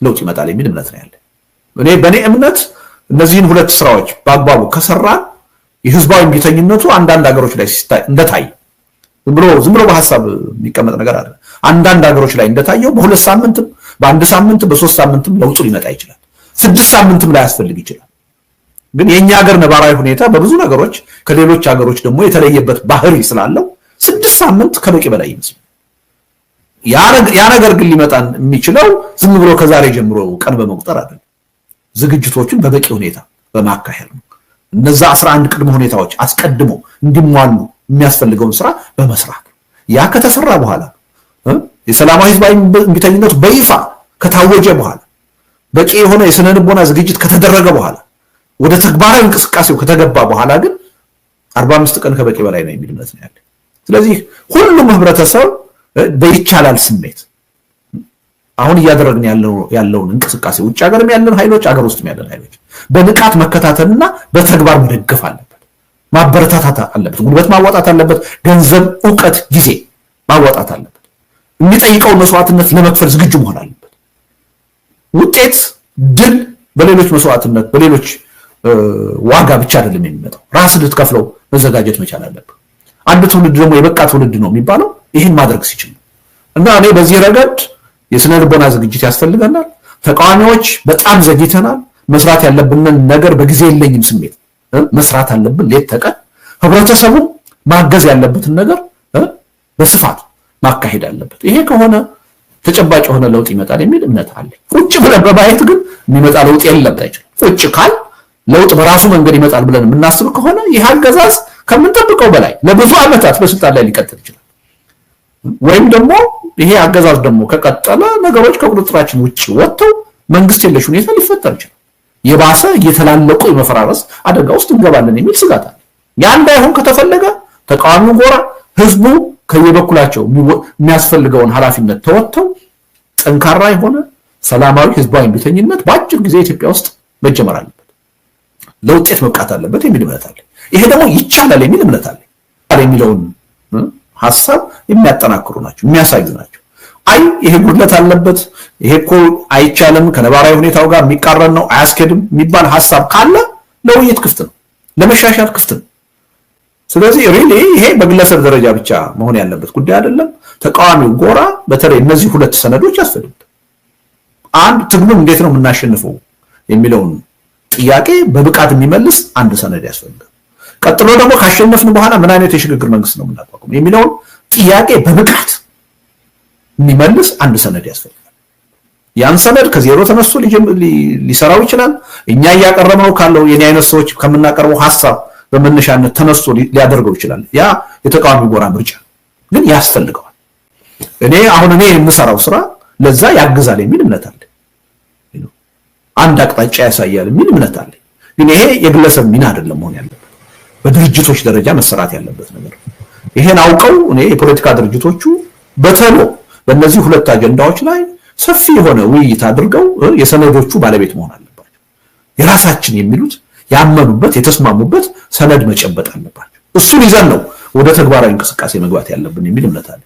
ለውጥ ይመጣል የሚል እምነት ነው ያለ። በእኔ እምነት እነዚህን ሁለት ስራዎች በአግባቡ ከሰራን የህዝባዊ እምቢተኝነቱ አንዳንድ ሀገሮች ላይ እንደታይ ዝም ብሎ በሐሳብ የሚቀመጥ ነገር አለ። አንዳንድ ሀገሮች ላይ እንደታየው በሁለት ሳምንትም በአንድ ሳምንትም በሶስት ሳምንትም ለውጡ ሊመጣ ይችላል። 6 ሳምንትም ላይ ያስፈልግ ይችላል። ግን የኛ ሀገር ነባራዊ ሁኔታ በብዙ ነገሮች ከሌሎች ሀገሮች ደግሞ የተለየበት ባህሪ ስላለው 6 ሳምንት ከበቂ በላይ ይመስላል። ያ ነገር ግን ሊመጣ የሚችለው ዝም ብሎ ከዛሬ ጀምሮ ቀን በመቁጠር አይደለም፣ ዝግጅቶችን በበቂ ሁኔታ በማካሄድ ነው። እነዛ 11 ቅድመ ሁኔታዎች አስቀድሞ እንዲሟሉ የሚያስፈልገውን ስራ በመስራት ያ ከተሰራ በኋላ የሰላማዊ ህዝባዊ እምቢተኝነቱ በይፋ ከታወጀ በኋላ በቂ የሆነ የስነ ልቦና ዝግጅት ከተደረገ በኋላ ወደ ተግባራዊ እንቅስቃሴው ከተገባ በኋላ ግን 45 ቀን ከበቂ በላይ ነው የሚል እምነት ነው ያለ። ስለዚህ ሁሉም ህብረተሰብ በይቻላል ስሜት አሁን እያደረግን ያለውን እንቅስቃሴ ውጭ ሀገርም ያለን ኃይሎች አገር ውስጥም ያለን ኃይሎች በንቃት መከታተልና በተግባር መደገፍ አለበት፣ ማበረታታት አለበት፣ ጉልበት ማዋጣት አለበት፣ ገንዘብ፣ ዕውቀት፣ ጊዜ ማዋጣት አለበት። የሚጠይቀውን መስዋዕትነት ለመክፈል ዝግጁ መሆን አለበት። ውጤት ድል በሌሎች መስዋዕትነት በሌሎች ዋጋ ብቻ አይደለም የሚመጣው፣ ራስ ልትከፍለው መዘጋጀት መቻል አለበት። አንድ ትውልድ ደግሞ የበቃ ትውልድ ነው የሚባለው ይህን ማድረግ ሲችል እና እኔ በዚህ ረገድ የስነ ልቦና ዝግጅት ያስፈልገናል። ተቃዋሚዎች በጣም ዘግይተናል። መስራት ያለብንን ነገር በጊዜ የለኝም ስሜት መስራት አለብን ሌት ተቀን። ህብረተሰቡ ማገዝ ያለበትን ነገር በስፋት ማካሄድ አለበት። ይሄ ከሆነ ተጨባጭ የሆነ ለውጥ ይመጣል የሚል እምነት አለ። ቁጭ ብለን በማየት ግን የሚመጣ ለውጥ የለም አይችልም። ቁጭ ካል ለውጥ በራሱ መንገድ ይመጣል ብለን የምናስብ ከሆነ ይህ አገዛዝ ከምንጠብቀው በላይ ለብዙ ዓመታት በስልጣን ላይ ሊቀጥል ይችላል። ወይም ደግሞ ይሄ አገዛዝ ደግሞ ከቀጠለ ነገሮች ከቁጥጥራችን ውጭ ወጥተው መንግስት የለሽ ሁኔታ ሊፈጠር ይችላል። የባሰ እየተላለቁ የመፈራረስ አደጋ ውስጥ እንገባለን የሚል ስጋት አለ። ያ እንዳይሆን ከተፈለገ ተቃዋሚው ጎራ ህዝቡ ከየበኩላቸው የሚያስፈልገውን ኃላፊነት ተወጥተው ጠንካራ የሆነ ሰላማዊ ህዝባዊ እምቢተኝነት በአጭር ጊዜ ኢትዮጵያ ውስጥ መጀመር አለበት፣ ለውጤት መብቃት አለበት የሚል እምነት አለ። ይሄ ደግሞ ይቻላል የሚል እምነት አለ የሚለውን ሐሳብ የሚያጠናክሩ ናቸው፣ የሚያሳዩ ናቸው። አይ ይሄ ጉድለት አለበት፣ ይሄ እኮ አይቻልም፣ ከነባራዊ ሁኔታው ጋር የሚቃረን ነው፣ አያስኬድም የሚባል ሐሳብ ካለ ለውይይት ክፍት ነው፣ ለመሻሻል ክፍት ነው። ስለዚህ ሪሊ ይሄ በግለሰብ ደረጃ ብቻ መሆን ያለበት ጉዳይ አይደለም። ተቃዋሚው ጎራ በተለይ እነዚህ ሁለት ሰነዶች ያስፈልጉት፣ አንድ ትግሉን እንዴት ነው የምናሸንፈው የሚለውን ጥያቄ በብቃት የሚመልስ አንድ ሰነድ ያስፈልጋል። ቀጥሎ ደግሞ ካሸነፍን በኋላ ምን አይነት የሽግግር መንግስት ነው የምናቋቁመው የሚለውን ጥያቄ በብቃት የሚመልስ አንድ ሰነድ ያስፈልጋል። ያን ሰነድ ከዜሮ ተነስቶ ሊሰራው ይችላል። እኛ እያቀረብነው ካለው የኔ አይነት ሰዎች ከምናቀርበው ሐሳብ በመነሻነት ተነስቶ ሊያደርገው ይችላል። ያ የተቃዋሚ ጎራ ምርጫ ግን ያስፈልገዋል። እኔ የምሰራው ስራ ለዛ ያግዛል የሚል እምነት አለ። አንድ አቅጣጫ ያሳያል የሚል እምነት አለ። ግን ይሄ የግለሰብ ሚና አይደለም መሆን ያለበት፣ በድርጅቶች ደረጃ መሰራት ያለበት ነገር። ይሄን አውቀው የፖለቲካ ድርጅቶቹ በተሎ በእነዚህ ሁለት አጀንዳዎች ላይ ሰፊ የሆነ ውይይት አድርገው የሰነዶቹ ባለቤት መሆን አለባቸው። የራሳችን የሚሉት ያመኑበት የተስማሙበት ሰነድ መጨበጥ አለባቸው። እሱን ይዘን ነው ወደ ተግባራዊ እንቅስቃሴ መግባት ያለብን የሚል እምነት አለ።